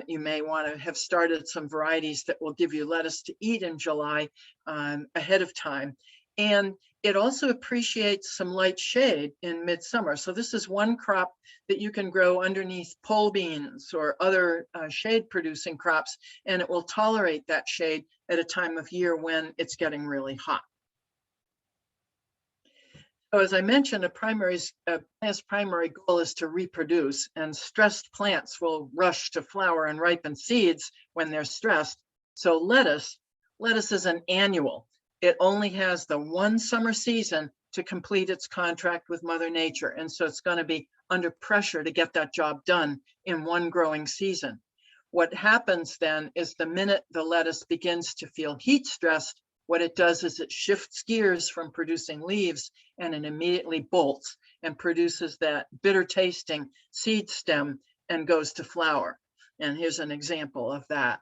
You may want to have started some varieties that will give you lettuce to eat in July ahead of time. And it also appreciates some light shade in midsummer. So this is one crop that you can grow underneath pole beans or other shade producing crops, and it will tolerate that shade at a time of year when it's getting really hot. So as I mentioned, a plant's primary goal is to reproduce, and stressed plants will rush to flower and ripen seeds when they're stressed. So lettuce is an annual. It only has the one summer season to complete its contract with Mother Nature. And so it's going to be under pressure to get that job done in one growing season. What happens then is the minute the lettuce begins to feel heat stressed, what it does is it shifts gears from producing leaves and it immediately bolts and produces that bitter tasting seed stem and goes to flower. And here's an example of that.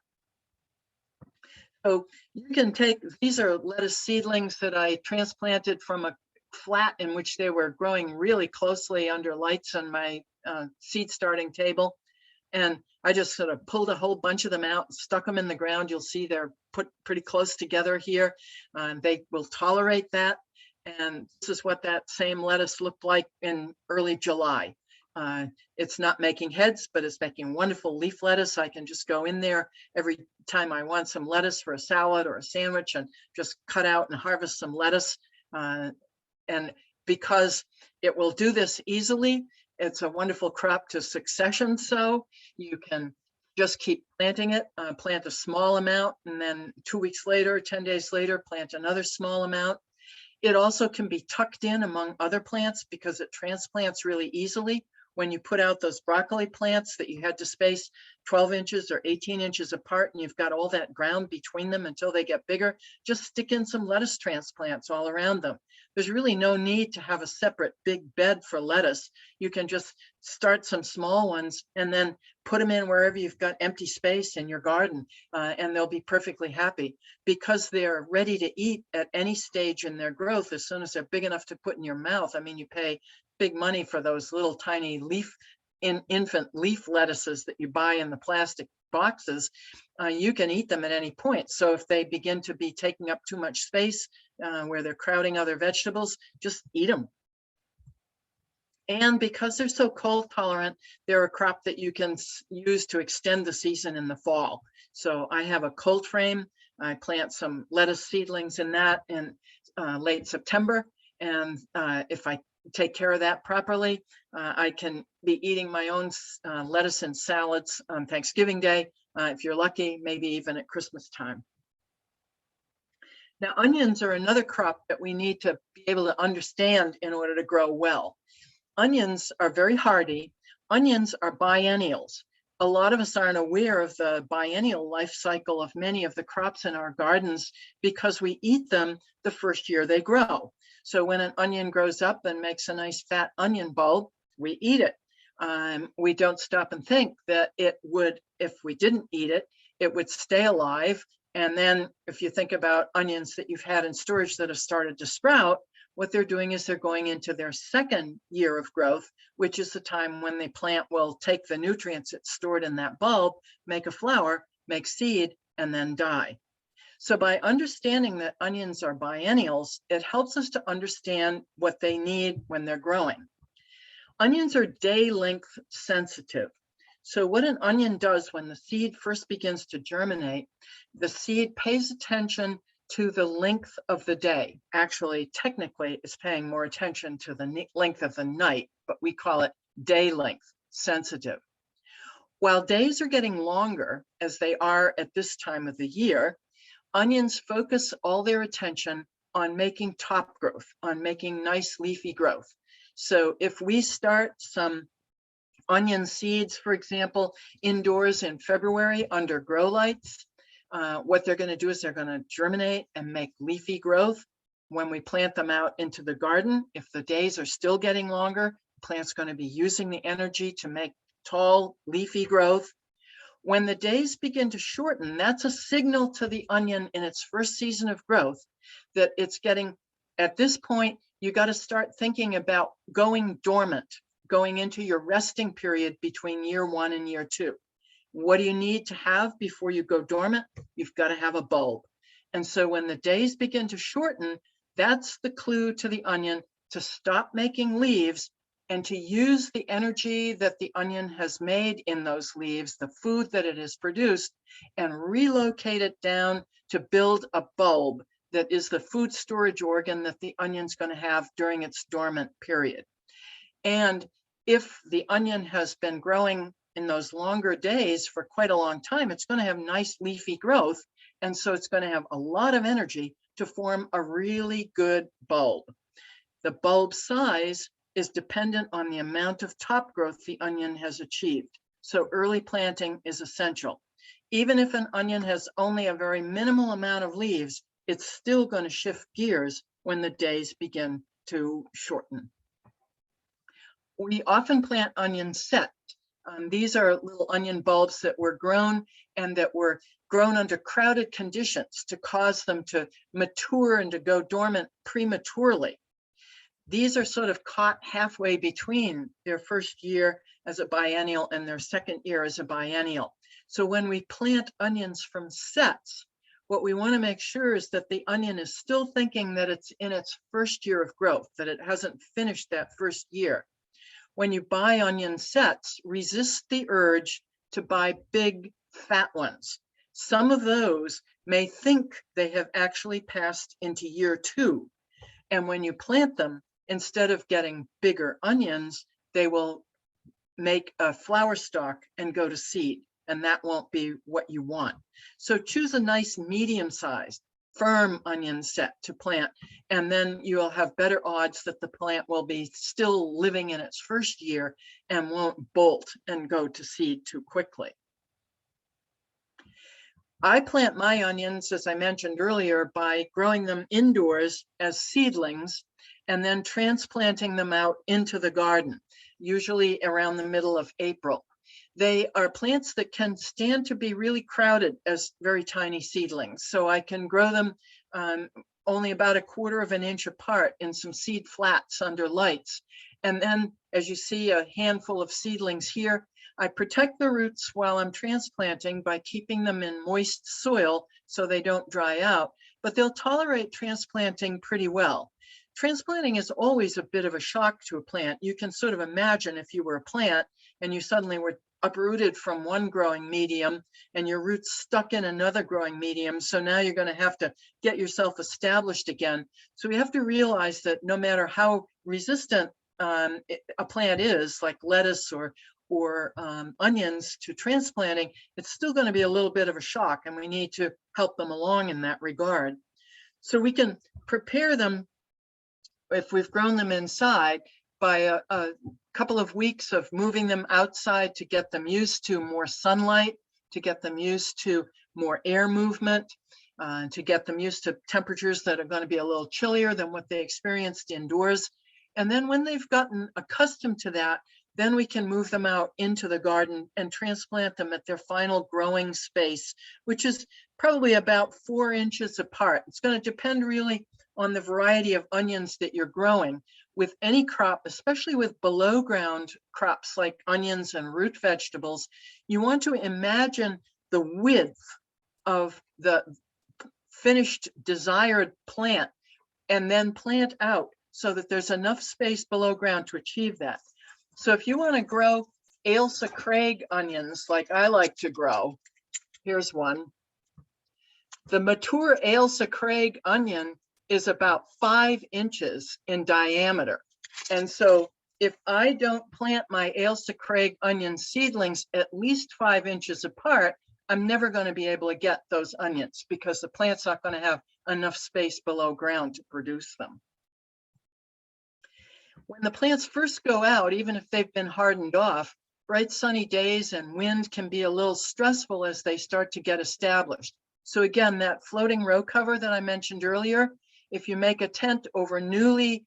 So you can take, these are lettuce seedlings that I transplanted from a flat in which they were growing really closely under lights on my seed starting table. And I just sort of pulled a whole bunch of them out, stuck them in the ground. You'll see they're put pretty close together here. They will tolerate that. And this is what that same lettuce looked like in early July. It's not making heads, but it's making wonderful leaf lettuce. I can just go in there every time I want some lettuce for a salad or a sandwich and just cut out and harvest some lettuce. And because it will do this easily, it's a wonderful crop to succession sow. You can just keep planting it, plant a small amount, and then 2 weeks later, 10 days later, plant another small amount. It also can be tucked in among other plants because it transplants really easily. When you put out those broccoli plants that you had to space 12 inches or 18 inches apart, and you've got all that ground between them until they get bigger, just stick in some lettuce transplants all around them. There's really no need to have a separate big bed for lettuce. You can just start some small ones and then put them in wherever you've got empty space in your garden, and they'll be perfectly happy because they're ready to eat at any stage in their growth as soon as they're big enough to put in your mouth. I mean, you pay big money for those little tiny infant leaf lettuces that you buy in the plastic boxes. You can eat them at any point. So if they begin to be taking up too much space where they're crowding other vegetables, just eat them. And because they're so cold tolerant, they're a crop that you can use to extend the season in the fall. So I have a cold frame. I plant some lettuce seedlings in that in late September. And if I take care of that properly, I can be eating my own lettuce and salads on Thanksgiving Day. If you're lucky, maybe even at Christmas time. Now, onions are another crop that we need to be able to understand in order to grow well. Onions are very hardy. Onions are biennials. A lot of us aren't aware of the biennial life cycle of many of the crops in our gardens because we eat them the first year they grow. So when an onion grows up and makes a nice fat onion bulb, we eat it. We don't stop and think that it would, if we didn't eat it, it would stay alive. And then if you think about onions that you've had in storage that have started to sprout, what they're doing is they're going into their second year of growth, which is the time when the plant will take the nutrients it's stored in that bulb, make a flower, make seed, and then die. So by understanding that onions are biennials, it helps us to understand what they need when they're growing. Onions are day length sensitive. So what an onion does when the seed first begins to germinate, the seed pays attention to the length of the day. Actually, technically, it's paying more attention to the length of the night, but we call it day length sensitive. While days are getting longer, as they are at this time of the year, onions focus all their attention on making top growth, on making nice leafy growth. So if we start some onion seeds, for example, indoors in February under grow lights, what they're going to do is they're going to germinate and make leafy growth. When we plant them out into the garden, if the days are still getting longer, the plant's going to be using the energy to make tall leafy growth. When the days begin to shorten, that's a signal to the onion in its first season of growth that it's getting, at this point, you got to start thinking about going dormant, going into your resting period between year 1 and year 2. What do you need to have before you go dormant? You've got to have a bulb. And so when the days begin to shorten, that's the clue to the onion to stop making leaves and to use the energy that the onion has made in those leaves, the food that it has produced, and relocate it down to build a bulb that is the food storage organ that the onion's going to have during its dormant period. And if the onion has been growing in those longer days for quite a long time, it's going to have nice leafy growth. And so it's going to have a lot of energy to form a really good bulb. The bulb size is dependent on the amount of top growth the onion has achieved. So early planting is essential. Even if an onion has only a very minimal amount of leaves, it's still going to shift gears when the days begin to shorten. We often plant onion set. These are little onion bulbs that were grown and that were grown under crowded conditions to cause them to mature and to go dormant prematurely. These are sort of caught halfway between their first year as a biennial and their second year as a biennial. So when we plant onions from sets, what we want to make sure is that the onion is still thinking that it's in its first year of growth, that it hasn't finished that first year. When you buy onion sets, resist the urge to buy big, fat ones. Some of those may think they have actually passed into year 2. And when you plant them, instead of getting bigger onions, they will make a flower stalk and go to seed. And that won't be what you want. So choose a nice medium-sized, firm onion set to plant, and then you'll have better odds that the plant will be still living in its first year and won't bolt and go to seed too quickly. I plant my onions, as I mentioned earlier, by growing them indoors as seedlings and then transplanting them out into the garden, usually around the middle of April. They are plants that can stand to be really crowded as very tiny seedlings. So I can grow them only about 1/4 of an inch apart in some seed flats under lights. And then, as you see, a handful of seedlings here. I protect the roots while I'm transplanting by keeping them in moist soil so they don't dry out, but they'll tolerate transplanting pretty well. Transplanting is always a bit of a shock to a plant. You can sort of imagine if you were a plant and you suddenly were uprooted from one growing medium and your roots stuck in another growing medium. So now you're going to have to get yourself established again. So we have to realize that no matter how resistant a plant is, like lettuce or onions to transplanting, it's still going to be a little bit of a shock, and we need to help them along in that regard. So we can prepare them, if we've grown them inside, by a couple of weeks of moving them outside to get them used to more sunlight, to get them used to more air movement, to get them used to temperatures that are going to be a little chillier than what they experienced indoors. And then when they've gotten accustomed to that, then we can move them out into the garden and transplant them at their final growing space, which is probably about 4 inches apart. It's going to depend really on the variety of onions that you're growing. With any crop, especially with below ground crops like onions and root vegetables, you want to imagine the width of the finished desired plant and then plant out so that there's enough space below ground to achieve that. So if you want to grow Ailsa Craig onions like I like to grow, here's one. The mature Ailsa Craig onion is about 5 inches in diameter. And so if I don't plant my Ailsa Craig onion seedlings at least 5 inches apart, I'm never going to be able to get those onions because the plant's not going to have enough space below ground to produce them. When the plants first go out, even if they've been hardened off, bright sunny days and wind can be a little stressful as they start to get established. So again, that floating row cover that I mentioned earlier, if you make a tent over newly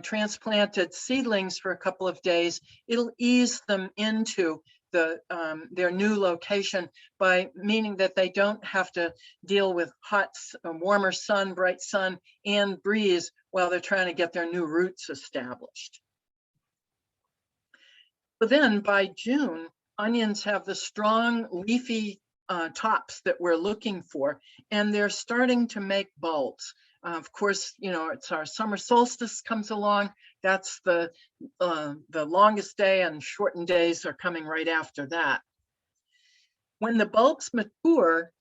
transplanted seedlings for a couple of days, it'll ease them into their new location by meaning that they don't have to deal with hot, warmer sun, bright sun, and breeze while they're trying to get their new roots established. But then by June, onions have the strong leafy tops that we're looking for, and they're starting to make bulbs. Of course, you know, it's our summer solstice comes along. That's the longest day, and shortened days are coming right after that. When the bulbs mature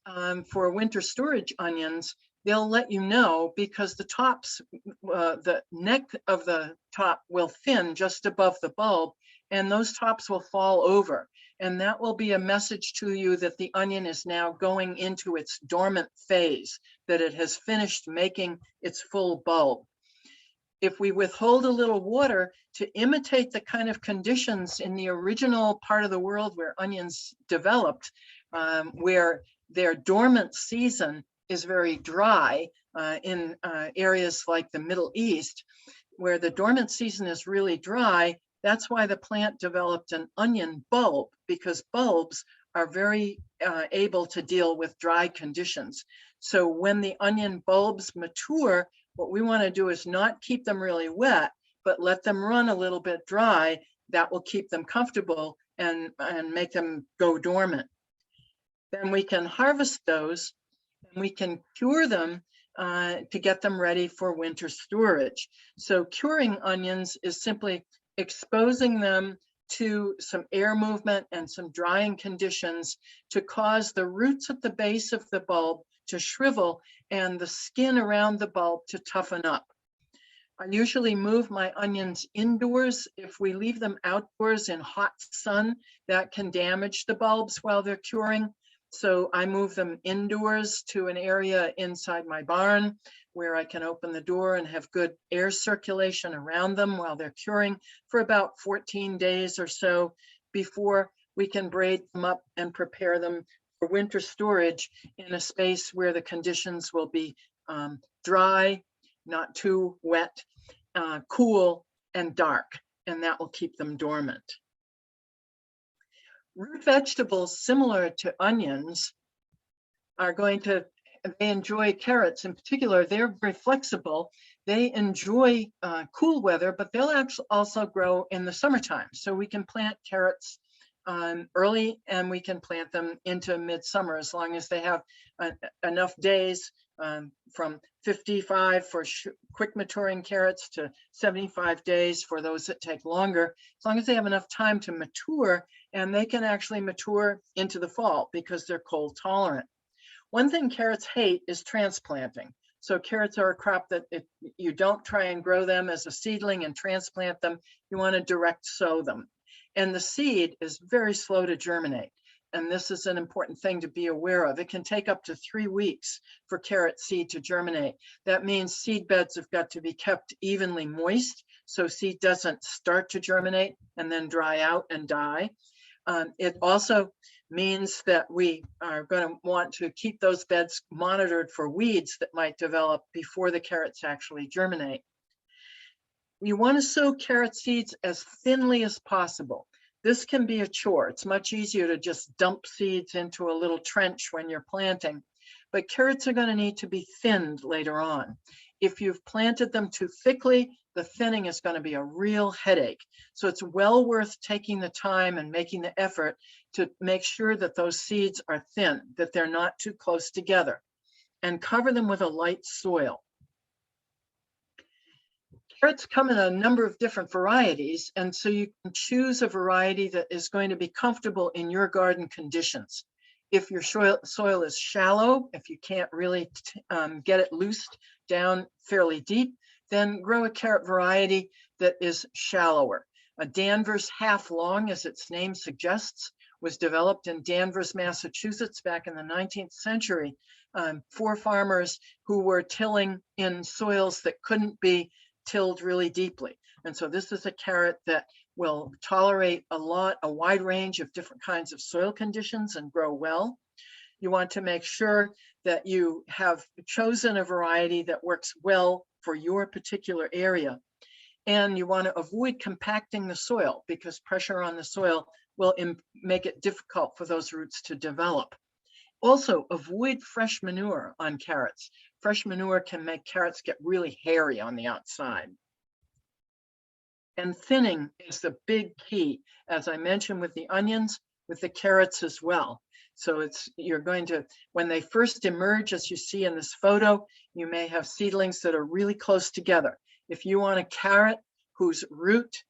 for winter storage onions, they'll let you know because the tops, the neck of the top will thin just above the bulb, and those tops will fall over. And that will be a message to you that the onion is now going into its dormant phase, that it has finished making its full bulb. if we withhold a little water to imitate the kind of conditions in the original part of the world where onions developed, where their dormant season is very dry, in areas like the Middle East, where the dormant season is really dry. That's why the plant developed an onion bulb, because bulbs are very able to deal with dry conditions. So when the onion bulbs mature, what we want to do is not keep them really wet, but let them run a little bit dry. That will keep them comfortable and make them go dormant. Then we can harvest those and we can cure them to get them ready for winter storage. So curing onions is simply exposing them to some air movement and some drying conditions to cause the roots at the base of the bulb to shrivel and the skin around the bulb to toughen up. I usually move my onions indoors. If we leave them outdoors in hot sun, that can damage the bulbs while they're curing. So I move them indoors to an area inside my barn where I can open the door and have good air circulation around them while they're curing for about 14 days or so before we can braid them up and prepare them for winter storage in a space where the conditions will be dry, not too wet, cool, and dark, and that will keep them dormant. Root vegetables similar to onions are they enjoy carrots in particular. They're very flexible. They enjoy cool weather, but they'll actually also grow in the summertime. So we can plant carrots early and we can plant them into midsummer as long as they have enough days, from 55 for quick maturing carrots to 75 days for those that take longer, as long as they have enough time to mature, and they can actually mature into the fall because they're cold tolerant. One thing carrots hate is transplanting. So carrots are a crop that you don't try and grow them as a seedling and transplant them. You want to direct sow them. And the seed is very slow to germinate. And this is an important thing to be aware of. It can take up to 3 weeks for carrot seed to germinate. That means seed beds have got to be kept evenly moist so seed doesn't start to germinate and then dry out and die. It also means that we are going to want to keep those beds monitored for weeds that might develop before the carrots actually germinate. You want to sow carrot seeds as thinly as possible. This can be a chore. It's much easier to just dump seeds into a little trench when you're planting, but carrots are going to need to be thinned later on. If you've planted them too thickly, the thinning is going to be a real headache. So it's well worth taking the time and making the effort to make sure that those seeds are thin, that they're not too close together, and cover them with a light soil. Carrots come in a number of different varieties, and so you can choose a variety that is going to be comfortable in your garden conditions. If your soil is shallow, if you can't really get it loosed down fairly deep, then grow a carrot variety that is shallower. A Danvers half long, as its name suggests, was developed in Danvers, Massachusetts back in the 19th century for farmers who were tilling in soils that couldn't be tilled really deeply. And so this is a carrot that will tolerate a wide range of different kinds of soil conditions and grow well. You want to make sure that you have chosen a variety that works well for your particular area. And you want to avoid compacting the soil because pressure on the soil will make it difficult for those roots to develop. Also, avoid fresh manure on carrots. Fresh manure can make carrots get really hairy on the outside. And thinning is the big key, as I mentioned with the onions, with the carrots as well. So you're going to, when they first emerge, as you see in this photo, you may have seedlings that are really close together. If you want a carrot whose root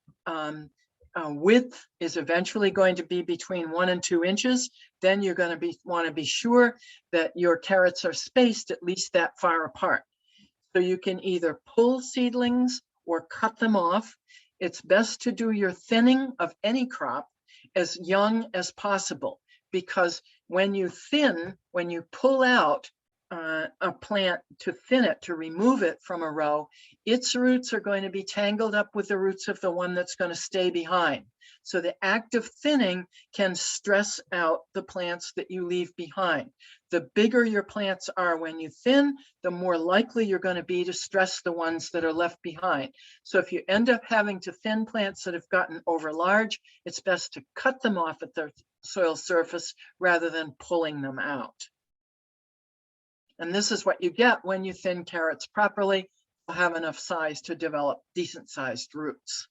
width is eventually going to be between 1 and 2 inches, then you're going to want to be sure that your carrots are spaced at least that far apart. So you can either pull seedlings or cut them off. It's best to do your thinning of any crop as young as possible, because when you thin, when you pull out a plant to thin it, to remove it from a row, its roots are going to be tangled up with the roots of the one that's going to stay behind. So the act of thinning can stress out the plants that you leave behind. The bigger your plants are when you thin, the more likely you're going to be to stress the ones that are left behind. So if you end up having to thin plants that have gotten over large, it's best to cut them off at the soil surface rather than pulling them out. And this is what you get when you thin carrots properly. You'll have enough size to develop decent sized roots.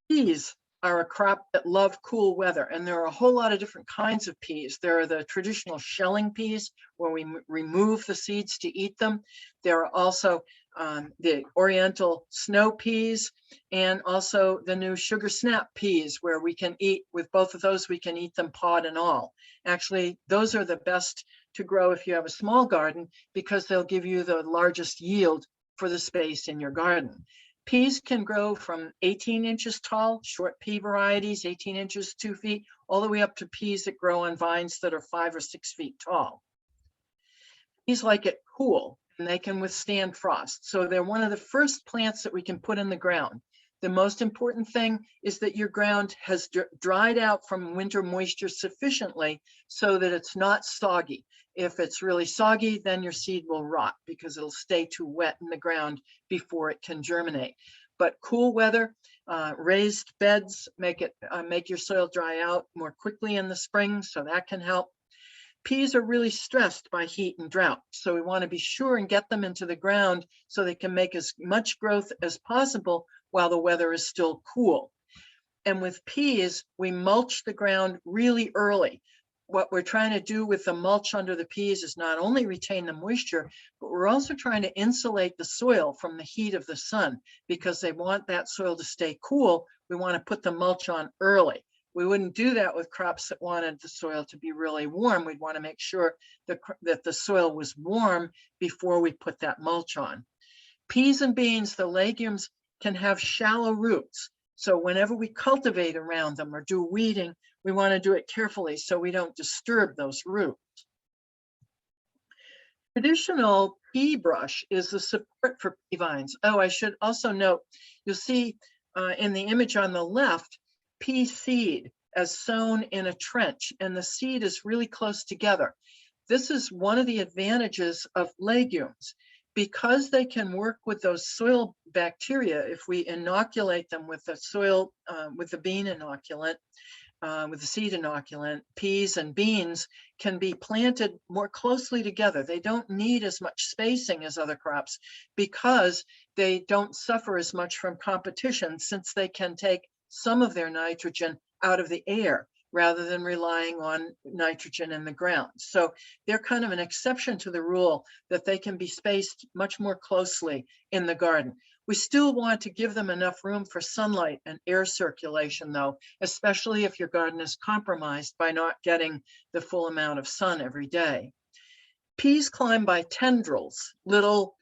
Peas are a crop that love cool weather, and there are a whole lot of different kinds of peas. There are the traditional shelling peas where we remove the seeds to eat them. There are also the ornamental snow peas, and also the new sugar snap peas, where we can eat, with both of those, we can eat them pod and all. Actually, those are the best to grow if you have a small garden, because they'll give you the largest yield for the space in your garden. Peas can grow from 18 inches tall, short pea varieties, 18 inches, 2 feet, all the way up to peas that grow on vines that are 5 or 6 feet tall. Peas like it cool, and they can withstand frost. So they're one of the first plants that we can put in the ground. The most important thing is that your ground has dried out from winter moisture sufficiently so that it's not soggy. If it's really soggy, then your seed will rot because it'll stay too wet in the ground before it can germinate. But cool weather, raised beds make your soil dry out more quickly in the spring, so that can help. Peas are really stressed by heat and drought, so we want to be sure and get them into the ground so they can make as much growth as possible while the weather is still cool. And with peas, we mulch the ground really early. What we're trying to do with the mulch under the peas is not only retain the moisture, but we're also trying to insulate the soil from the heat of the sun, because they want that soil to stay cool. We want to put the mulch on early. We wouldn't do that with crops that wanted the soil to be really warm. We'd want to make sure that the soil was warm before we put that mulch on. Peas and beans, the legumes, can have shallow roots. So whenever we cultivate around them or do weeding, we want to do it carefully so we don't disturb those roots. Traditional pea brush is the support for pea vines. Oh, I should also note, you'll see in the image on the left, pea seed as sown in a trench, and the seed is really close together. This is one of the advantages of legumes. Because they can work with those soil bacteria, if we inoculate them with the soil, with the bean inoculant, with the seed inoculant, peas and beans can be planted more closely together. They don't need as much spacing as other crops because they don't suffer as much from competition, since they can take some of their nitrogen out of the air rather than relying on nitrogen in the ground. So they're kind of an exception to the rule that they can be spaced much more closely in the garden. We still want to give them enough room for sunlight and air circulation, though, especially if your garden is compromised by not getting the full amount of sun every day. Peas climb by tendrils, little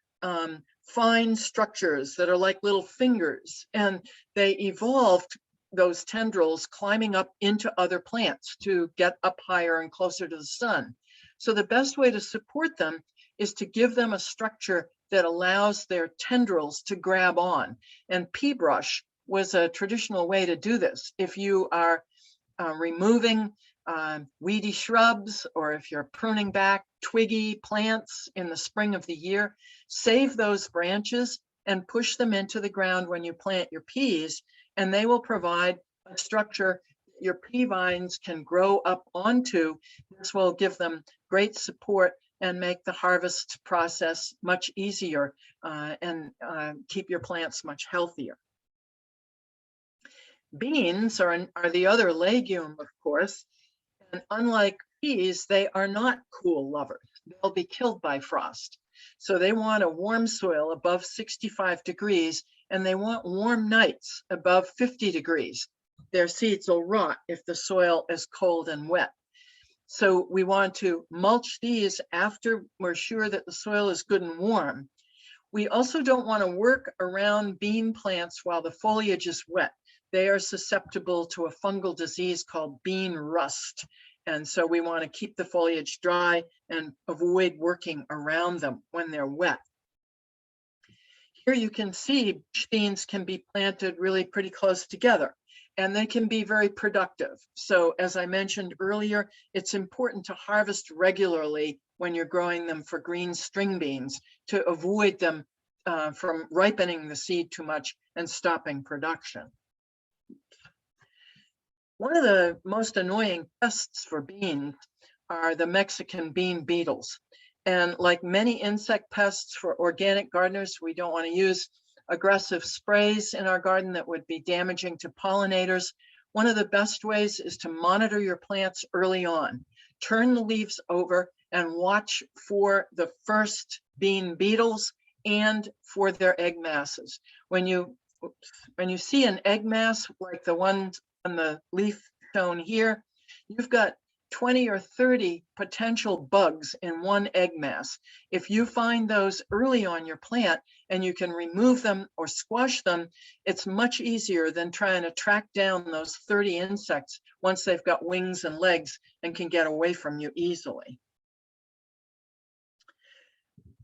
fine structures that are like little fingers, and they evolved those tendrils climbing up into other plants to get up higher and closer to the sun. So the best way to support them is to give them a structure that allows their tendrils to grab on. And pea brush was a traditional way to do this. If you are removing weedy shrubs, or if you're pruning back twiggy plants in the spring of the year, save those branches and push them into the ground when you plant your peas, and they will provide a structure your pea vines can grow up onto. This will give them great support and make the harvest process much easier and keep your plants much healthier. Beans are the other legume, of course, and unlike peas, they are not cool lovers. They'll be killed by frost. So they want a warm soil above 65 degrees, and they want warm nights above 50 degrees. Their seeds will rot if the soil is cold and wet. So we want to mulch these after we're sure that the soil is good and warm. We also don't want to work around bean plants while the foliage is wet. They are susceptible to a fungal disease called bean rust. And so we want to keep the foliage dry and avoid working around them when they're wet. Here you can see bush beans can be planted really pretty close together, and they can be very productive. So as I mentioned earlier, it's important to harvest regularly when you're growing them for green string beans to avoid them from ripening the seed too much and stopping production. One of the most annoying pests for beans are the Mexican bean beetles. And like many insect pests for organic gardeners, we don't want to use aggressive sprays in our garden that would be damaging to pollinators. One of the best ways is to monitor your plants early on. Turn the leaves over and watch for the first bean beetles and for their egg masses. When you see an egg mass like the one on the leaf shown here, you've got 20 or 30 potential bugs in one egg mass. If you find those early on your plant and you can remove them or squash them, it's much easier than trying to track down those 30 insects once they've got wings and legs and can get away from you easily.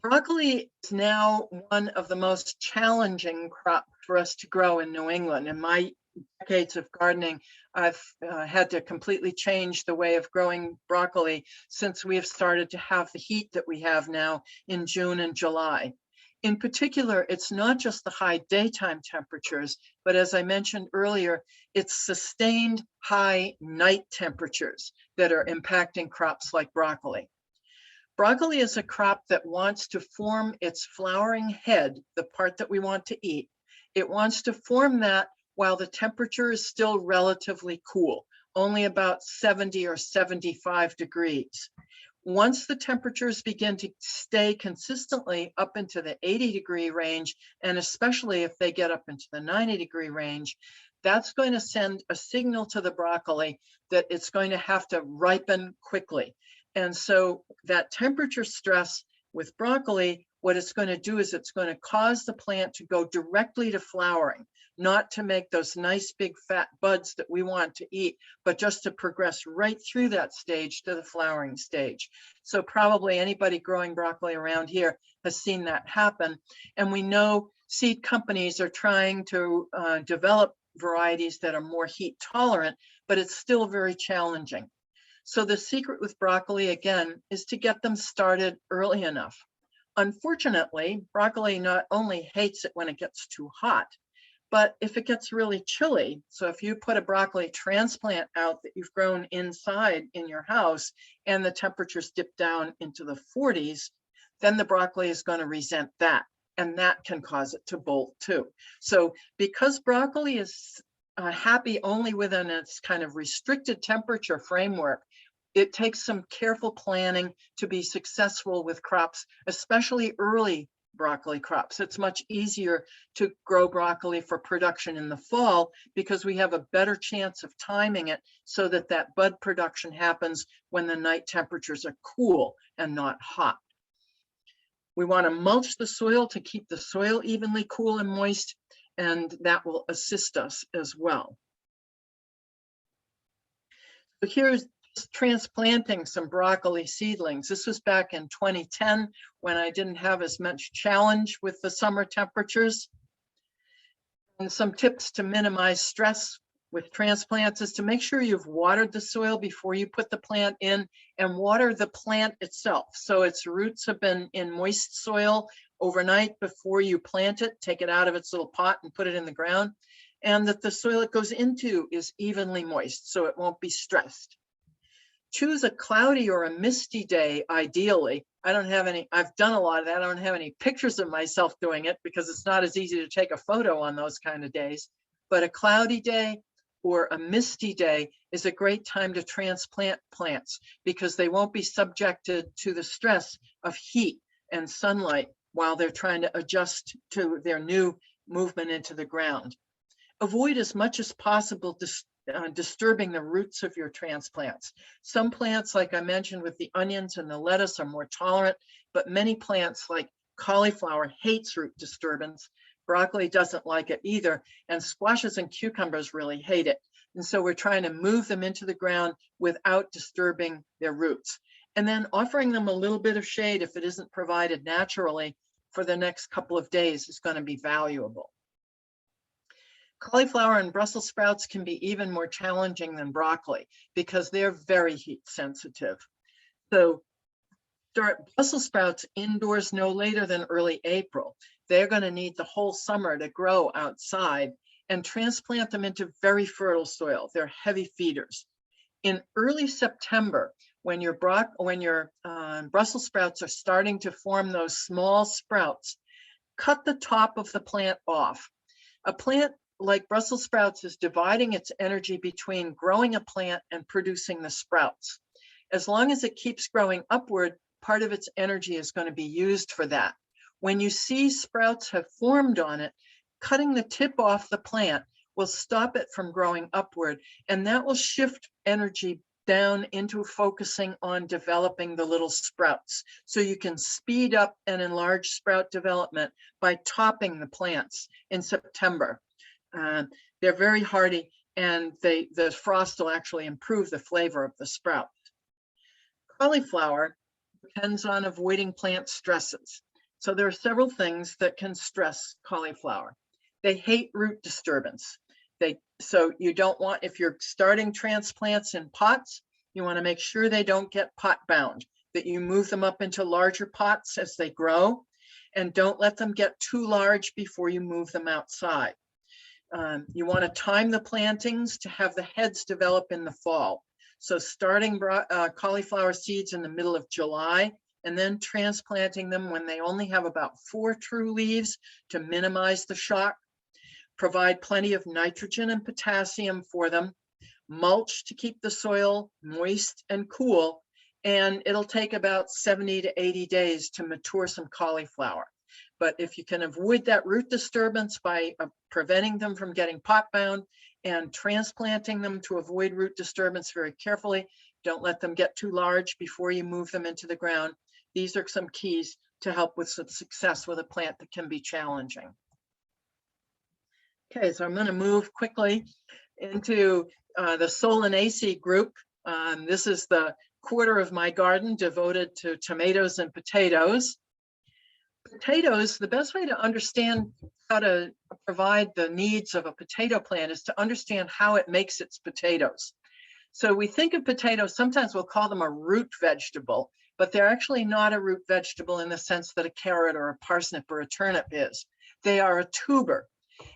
Broccoli is now one of the most challenging crops for us to grow in New England. In my decades of gardening, I've had to completely change the way of growing broccoli since we have started to have the heat that we have now in June and July. In particular, it's not just the high daytime temperatures, but as I mentioned earlier, it's sustained high night temperatures that are impacting crops like broccoli. Broccoli is a crop that wants to form its flowering head, the part that we want to eat. It wants to form that while the temperature is still relatively cool, only about 70 or 75 degrees. Once the temperatures begin to stay consistently up into the 80-degree range, and especially if they get up into the 90-degree range, that's going to send a signal to the broccoli that it's going to have to ripen quickly. And so that temperature stress with broccoli, what it's going to do is it's going to cause the plant to go directly to flowering, not to make those nice big fat buds that we want to eat, but just to progress right through that stage to the flowering stage. So probably anybody growing broccoli around here has seen that happen. And we know seed companies are trying to develop varieties that are more heat tolerant, but it's still very challenging. So the secret with broccoli, again, is to get them started early enough. Unfortunately, broccoli not only hates it when it gets too hot, but if it gets really chilly, so if you put a broccoli transplant out that you've grown inside in your house and the temperatures dip down into the 40s, then the broccoli is going to resent that, and that can cause it to bolt too. So because broccoli is happy only within its kind of restricted temperature framework, it takes some careful planning to be successful with crops, especially early broccoli crops. It's much easier to grow broccoli for production in the fall because we have a better chance of timing it so that that bud production happens when the night temperatures are cool and not hot. We want to mulch the soil to keep the soil evenly cool and moist, and that will assist us as well. So here's transplanting some broccoli seedlings. This was back in 2010 when I didn't have as much challenge with the summer temperatures. And some tips to minimize stress with transplants is to make sure you've watered the soil before you put the plant in, and water the plant itself. So its roots have been in moist soil overnight before you plant it. Take it out of its little pot and put it in the ground, and that the soil it goes into is evenly moist so it won't be stressed. Choose a cloudy or a misty day, ideally. I've done a lot of that. I don't have any pictures of myself doing it because it's not as easy to take a photo on those kind of days. But a cloudy day or a misty day is a great time to transplant plants because they won't be subjected to the stress of heat and sunlight while they're trying to adjust to their new movement into the ground. Avoid as much as possible disturbing the roots of your transplants. Some plants, like I mentioned with the onions and the lettuce, are more tolerant, but many plants like cauliflower hates root disturbance. Broccoli doesn't like it either, and squashes and cucumbers really hate it. And so we're trying to move them into the ground without disturbing their roots. And then offering them a little bit of shade if it isn't provided naturally for the next couple of days is going to be valuable. Cauliflower and Brussels sprouts can be even more challenging than broccoli because they're very heat sensitive. So start Brussels sprouts indoors no later than early April. They're going to need the whole summer to grow outside, and transplant them into very fertile soil. They're heavy feeders. In early September, when your Brussels sprouts are starting to form those small sprouts, cut the top of the plant off. A plant like Brussels sprouts is dividing its energy between growing a plant and producing the sprouts. As long as it keeps growing upward, part of its energy is going to be used for that. When you see sprouts have formed on it, cutting the tip off the plant will stop it from growing upward, and that will shift energy down into focusing on developing the little sprouts. So you can speed up and enlarge sprout development by topping the plants in September. They're very hardy, and the frost will actually improve the flavor of the sprout. Cauliflower depends on avoiding plant stresses. So there are several things that can stress cauliflower. They hate root disturbance. So you don't want, if you're starting transplants in pots, you want to make sure they don't get pot bound, that you move them up into larger pots as they grow, and don't let them get too large before you move them outside. You want to time the plantings to have the heads develop in the fall. So starting cauliflower seeds in the middle of July, and then transplanting them when they only have about 4 true leaves to minimize the shock. Provide plenty of nitrogen and potassium for them. Mulch to keep the soil moist and cool. And it'll take about 70 to 80 days to mature some cauliflower. But if you can avoid that root disturbance by preventing them from getting pot bound and transplanting them to avoid root disturbance very carefully, don't let them get too large before you move them into the ground. These are some keys to help with some success with a plant that can be challenging. Okay, so I'm going to move quickly into the Solanaceae group. This is the quarter of my garden devoted to tomatoes and potatoes. Potatoes, the best way to understand how to provide the needs of a potato plant is to understand how it makes its potatoes. So we think of potatoes, sometimes we'll call them a root vegetable, but they're actually not a root vegetable in the sense that a carrot or a parsnip or a turnip is. They are a tuber,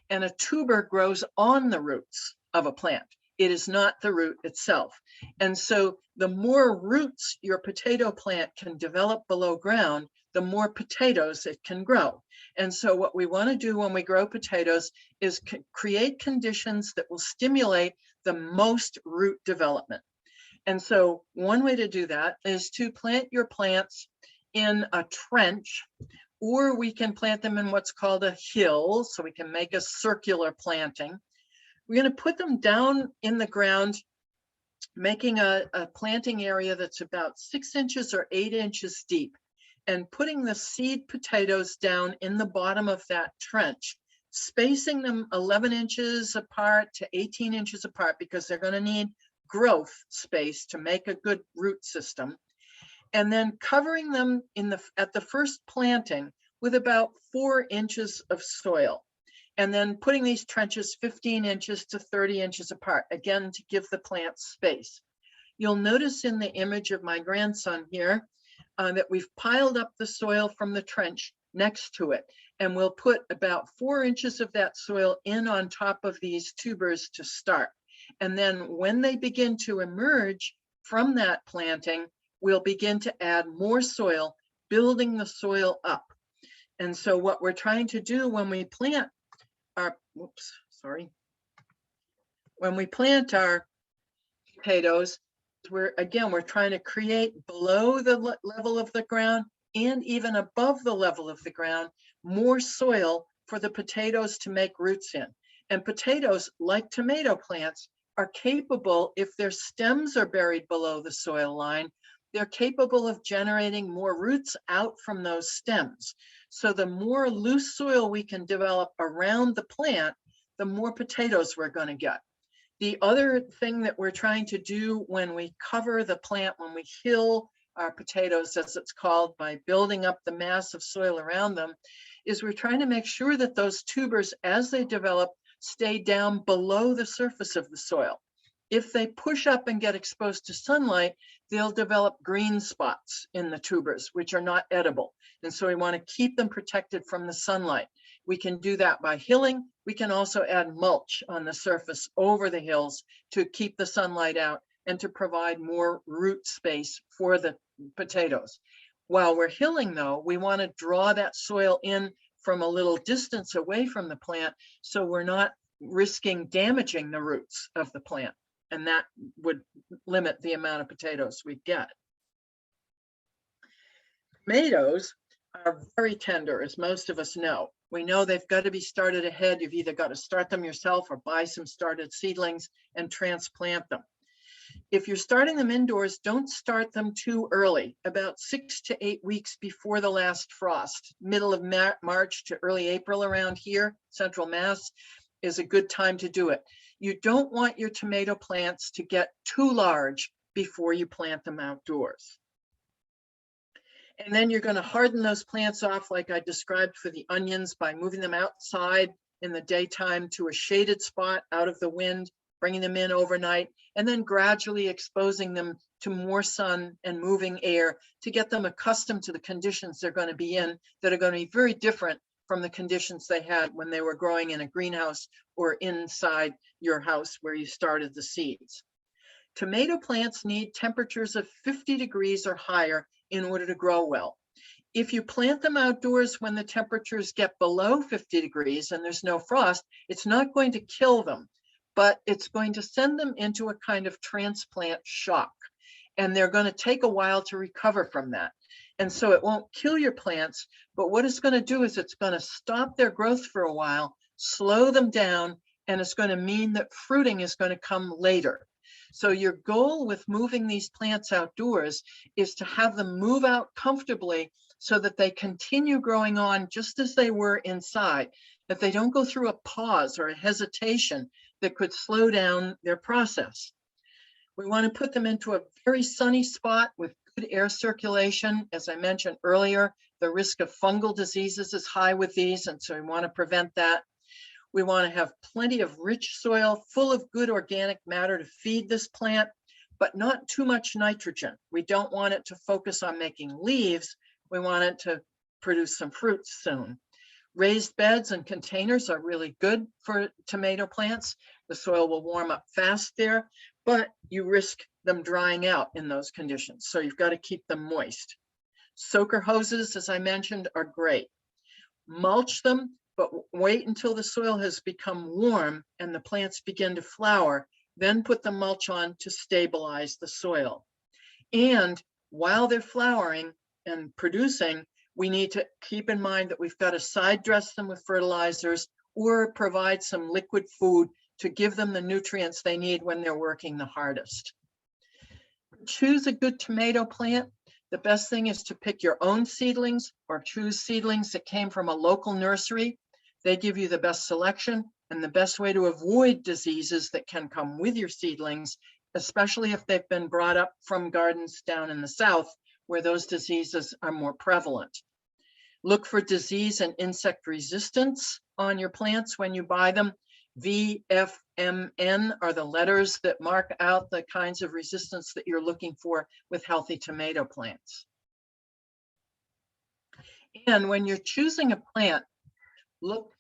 and a tuber grows on the roots of a plant. It is not the root itself. And so the more roots your potato plant can develop below ground, the more potatoes it can grow. And so what we want to do when we grow potatoes is create conditions that will stimulate the most root development. And so one way to do that is to plant your plants in a trench, or we can plant them in what's called a hill, so we can make a circular planting. We're going to put them down in the ground, making a planting area that's about 6 inches or 8 inches deep, and putting the seed potatoes down in the bottom of that trench, spacing them 11 inches apart to 18 inches apart, because they're going to need growth space to make a good root system. And then covering them at the first planting with about 4 inches of soil. And then putting these trenches 15 inches to 30 inches apart, again, to give the plants space. You'll notice in the image of my grandson here that we've piled up the soil from the trench next to it. And we'll put about 4 inches of that soil in on top of these tubers to start. And then when they begin to emerge from that planting, we'll begin to add more soil, building the soil up. And so what we're trying to do when we plant our, when we plant our potatoes, we're trying to create below the level of the ground and even above the level of the ground, more soil for the potatoes to make roots in. And potatoes, like tomato plants, are capable, if their stems are buried below the soil line, they're capable of generating more roots out from those stems. So the more loose soil we can develop around the plant, the more potatoes we're going to get. The other thing that we're trying to do when we cover the plant, when we hill our potatoes, as it's called, by building up the mass of soil around them, is we're trying to make sure that those tubers, as they develop, stay down below the surface of the soil. If they push up and get exposed to sunlight, they'll develop green spots in the tubers, which are not edible. And so we want to keep them protected from the sunlight. We can do that by hilling. We can also add mulch on the surface over the hills to keep the sunlight out and to provide more root space for the potatoes. While we're hilling, though, we want to draw that soil in from a little distance away from the plant, so we're not risking damaging the roots of the plant. And that would limit the amount of potatoes we get. Tomatoes are very tender, as most of us know. We know they've got to be started ahead. You've either got to start them yourself or buy some started seedlings and transplant them. If you're starting them indoors, don't start them too early, about 6 to 8 weeks before the last frost. Middle of March to early April around here, Central Mass, is a good time to do it. You don't want your tomato plants to get too large before you plant them outdoors. And then you're going to harden those plants off like I described for the onions by moving them outside in the daytime to a shaded spot out of the wind, bringing them in overnight, and then gradually exposing them to more sun and moving air to get them accustomed to the conditions they're going to be in, that are going to be very different from the conditions they had when they were growing in a greenhouse or inside your house where you started the seeds. Tomato plants need temperatures of 50 degrees or higher in order to grow well. If you plant them outdoors when the temperatures get below 50 degrees and there's no frost, it's not going to kill them, but it's going to send them into a kind of transplant shock. And they're going to take a while to recover from that. And so it won't kill your plants, but what it's going to do is it's going to stop their growth for a while, slow them down, and it's going to mean that fruiting is going to come later. So your goal with moving these plants outdoors is to have them move out comfortably so that they continue growing on just as they were inside, that they don't go through a pause or a hesitation that could slow down their process. We want to put them into a very sunny spot with good air circulation. As I mentioned earlier, the risk of fungal diseases is high with these, and so we want to prevent that. We want to have plenty of rich soil full of good organic matter to feed this plant, but not too much nitrogen. We don't want it to focus on making leaves. We want it to produce some fruits soon. Raised beds and containers are really good for tomato plants. The soil will warm up fast there, but you risk them drying out in those conditions. So you've got to keep them moist. Soaker hoses, as I mentioned, are great. Mulch them, but wait until the soil has become warm and the plants begin to flower, then put the mulch on to stabilize the soil. And while they're flowering and producing, we need to keep in mind that we've got to side dress them with fertilizers or provide some liquid food to give them the nutrients they need when they're working the hardest. Choose a good tomato plant. The best thing is to pick your own seedlings or choose seedlings that came from a local nursery. They give you the best selection and the best way to avoid diseases that can come with your seedlings, especially if they've been brought up from gardens down in the South where those diseases are more prevalent. Look for disease and insect resistance on your plants when you buy them. VFMN are the letters that mark out the kinds of resistance that you're looking for with healthy tomato plants. And when you're choosing a plant,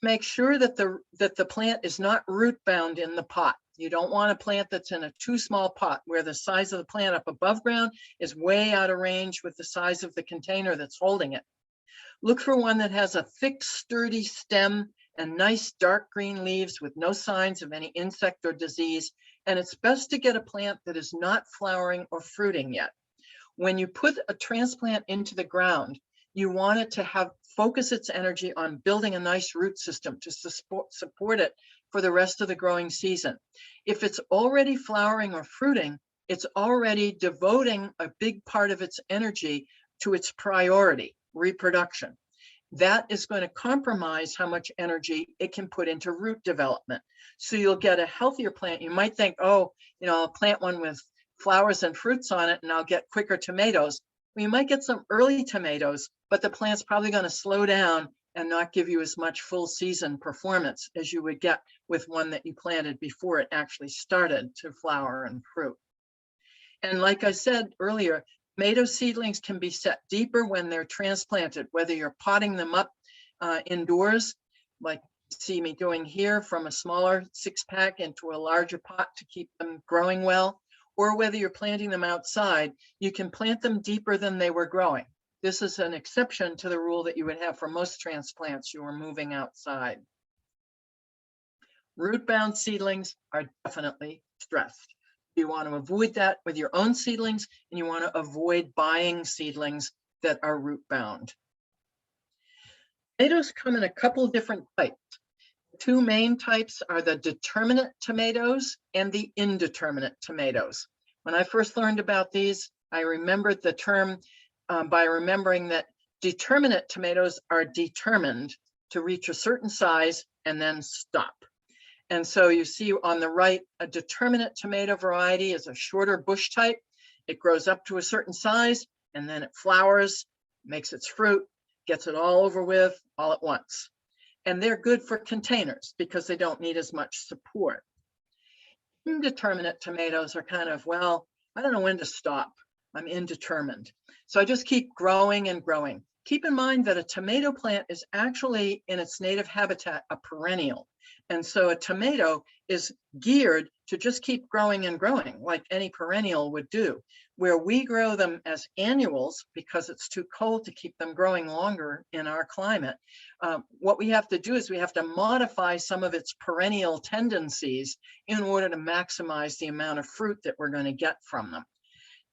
make sure that the plant is not root bound in the pot. You don't want a plant that's in a too small pot where the size of the plant up above ground is way out of range with the size of the container that's holding it. Look for one that has a thick, sturdy stem and nice dark green leaves with no signs of any insect or disease. And it's best to get a plant that is not flowering or fruiting yet. When you put a transplant into the ground, you want it to focus its energy on building a nice root system to support it for the rest of the growing season. If it's already flowering or fruiting, it's already devoting a big part of its energy to its priority, reproduction. that is going to compromise how much energy it can put into root development. So you'll get a healthier plant. You might think, oh, I'll plant one with flowers and fruits on it and I'll get quicker tomatoes. Well, you might get some early tomatoes, but the plant's probably going to slow down and not give you as much full season performance as you would get with one that you planted before it actually started to flower and fruit. And like I said earlier, tomato seedlings can be set deeper when they're transplanted, whether you're potting them up indoors, like you see me doing here, from a smaller 6-pack into a larger pot to keep them growing well, or whether you're planting them outside. You can plant them deeper than they were growing. This is an exception to the rule that you would have for most transplants you are moving outside. Root-bound seedlings are definitely stressed. You want to avoid that with your own seedlings, and you want to avoid buying seedlings that are root-bound. Tomatoes come in a couple different types. The two main types are the determinate tomatoes and the indeterminate tomatoes. When I first learned about these, I remembered the term by remembering that determinate tomatoes are determined to reach a certain size and then stop. And so you see on the right, a determinate tomato variety is a shorter bush type. It grows up to a certain size and then it flowers, makes its fruit, gets it all over with all at once. And they're good for containers because they don't need as much support. Indeterminate tomatoes are kind of, well, I don't know when to stop. I'm indeterminate. So I just keep growing and growing. Keep in mind that a tomato plant is actually in its native habitat a perennial. And so a tomato is geared to just keep growing and growing like any perennial would do. Where we grow them as annuals because it's too cold to keep them growing longer in our climate, what we have to do is we have to modify some of its perennial tendencies in order to maximize the amount of fruit that we're going to get from them.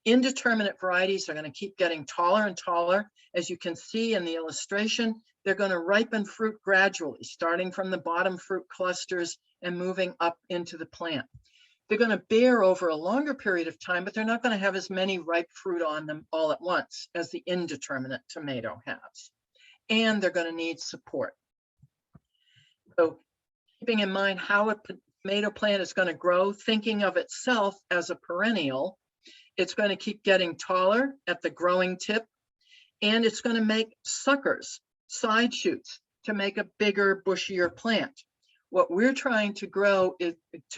Indeterminate varieties are going to keep getting taller and taller. As you can see in the illustration, they're going to ripen fruit gradually, starting from the bottom fruit clusters and moving up into the plant. They're going to bear over a longer period of time, but they're not going to have as many ripe fruit on them all at once as the indeterminate tomato has. And they're going to need support. So keeping in mind how a tomato plant is going to grow, thinking of itself as a perennial, it's going to keep getting taller at the growing tip, and it's going to make suckers, side shoots, to make a bigger, bushier plant. What we're trying to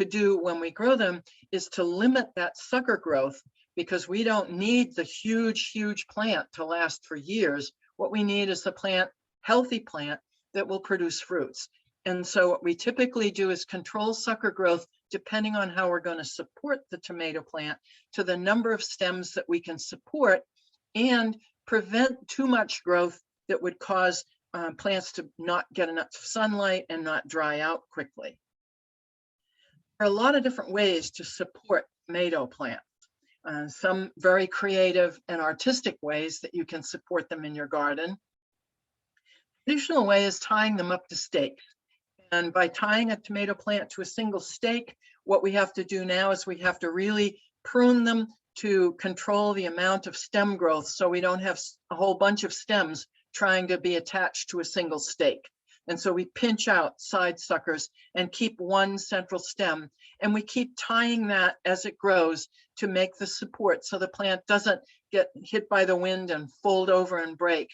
do when we grow them is to limit that sucker growth, because we don't need the huge, huge plant to last for years. What we need is a healthy plant that will produce fruits. And so what we typically do is control sucker growth depending on how we're going to support the tomato plant to the number of stems that we can support, and prevent too much growth that would cause plants to not get enough sunlight and not dry out quickly. There are a lot of different ways to support tomato plants. Some very creative and artistic ways that you can support them in your garden. Traditional way is tying them up to stakes. And by tying a tomato plant to a single stake, what we have to do now is we have to really prune them to control the amount of stem growth, so we don't have a whole bunch of stems trying to be attached to a single stake. And so we pinch out side suckers and keep one central stem, and we keep tying that as it grows to make the support so the plant doesn't get hit by the wind and fold over and break.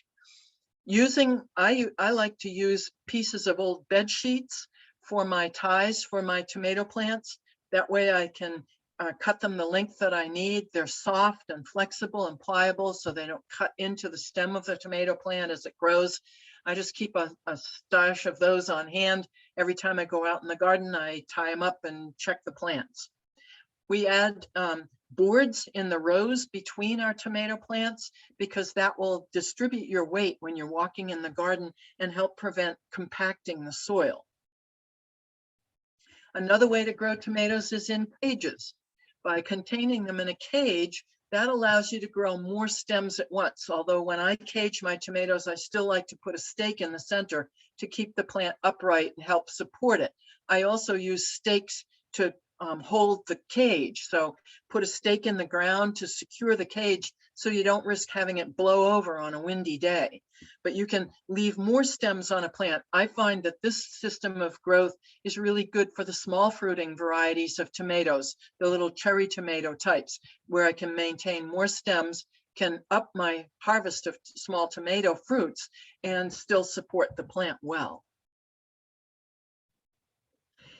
I like to use pieces of old bed sheets for my ties for my tomato plants. That way I can cut them the length that I need. They're soft and flexible and pliable, so they don't cut into the stem of the tomato plant as it grows. I just keep a stash of those on hand. Every time I go out in the garden, I tie them up and check the plants. We add boards in the rows between our tomato plants, because that will distribute your weight when you're walking in the garden and help prevent compacting the soil. Another way to grow tomatoes is in cages. By containing them in a cage, that allows you to grow more stems at once. Although when I cage my tomatoes, I still like to put a stake in the center to keep the plant upright and help support it. I also use stakes to hold the cage. So put a stake in the ground to secure the cage so you don't risk having it blow over on a windy day. But you can leave more stems on a plant. I find that this system of growth is really good for the small fruiting varieties of tomatoes, the little cherry tomato types, where I can maintain more stems, can up my harvest of small tomato fruits, and still support the plant well.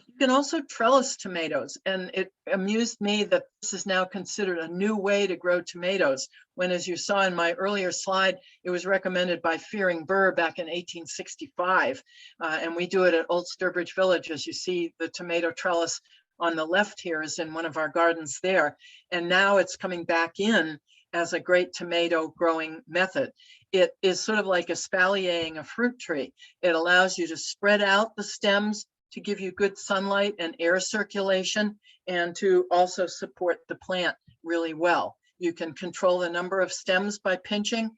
You can also trellis tomatoes, and it amused me that this is now considered a new way to grow tomatoes, when, as you saw in my earlier slide, it was recommended by Fearing Burr back in 1865, and we do it at Old Sturbridge Village. As you see, the tomato trellis on the left here is in one of our gardens there, and now it's coming back in as a great tomato growing method. It is sort of like espaliering a fruit tree. It allows you to spread out the stems to give you good sunlight and air circulation, and to also support the plant really well. You can control the number of stems by pinching,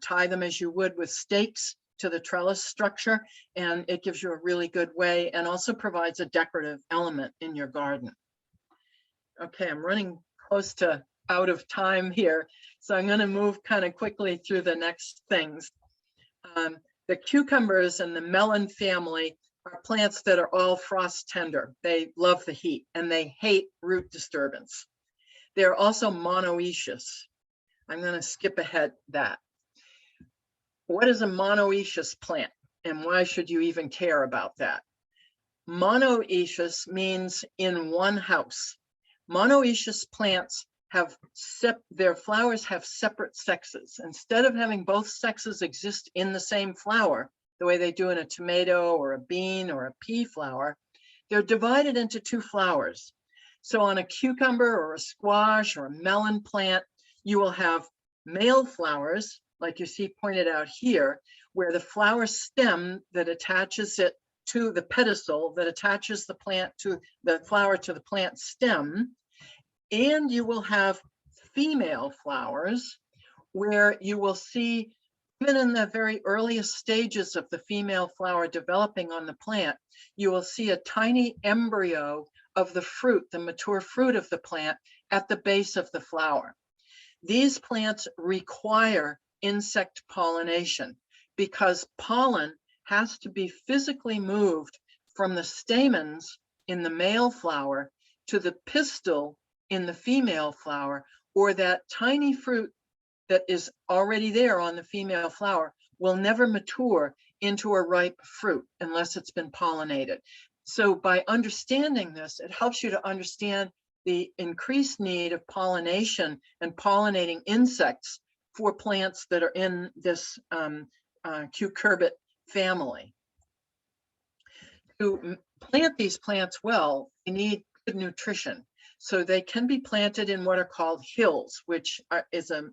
tie them as you would with stakes to the trellis structure, and it gives you a really good way, and also provides a decorative element in your garden. Okay, I'm running close to out of time here, so I'm going to move kind of quickly through the next things. The cucumbers and the melon family are plants that are all frost tender. They love the heat and they hate root disturbance. They're also monoecious. I'm going to skip ahead that. What is a monoecious plant, and why should you even care about that? Monoecious means in one house. Monoecious plants have their flowers have separate sexes. Instead of having both sexes exist in the same flower, the way they do in a tomato or a bean or a pea flower, they're divided into two flowers. So on a cucumber or a squash or a melon plant, you will have male flowers, like you see pointed out here, where the flower stem that attaches it to the pedicel that attaches the plant to the flower to the plant stem. And you will have female flowers where you will see, even in the very earliest stages of the female flower developing on the plant, you will see a tiny embryo of the fruit, the mature fruit of the plant, at the base of the flower. These plants require insect pollination because pollen has to be physically moved from the stamens in the male flower to the pistil in the female flower, or that tiny fruit that is already there on the female flower will never mature into a ripe fruit unless it's been pollinated. So by understanding this, it helps you to understand the increased need of pollination and pollinating insects for plants that are in this cucurbit family. To plant these plants well, you need good nutrition. So they can be planted in what are called hills, which is a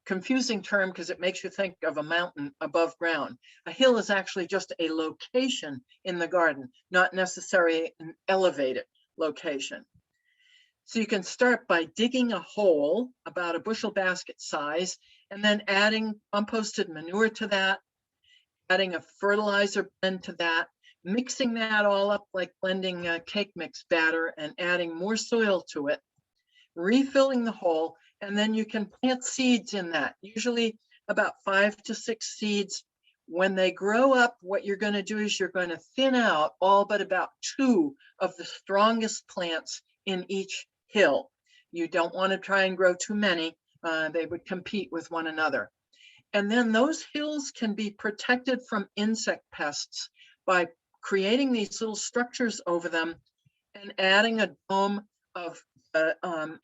confusing term because it makes you think of a mountain above ground. A hill is actually just a location in the garden, not necessarily an elevated location. So you can start by digging a hole about a bushel basket size, and then adding composted manure to that, adding a fertilizer blend to that, mixing that all up like blending a cake mix batter, and adding more soil to it, refilling the hole, and then you can plant seeds in that, usually about 5 to 6 seeds. When they grow up, what you're going to do is you're going to thin out all but about 2 of the strongest plants in each hill. You don't want to try and grow too many. They would compete with one another. And then those hills can be protected from insect pests by creating these little structures over them and adding a dome of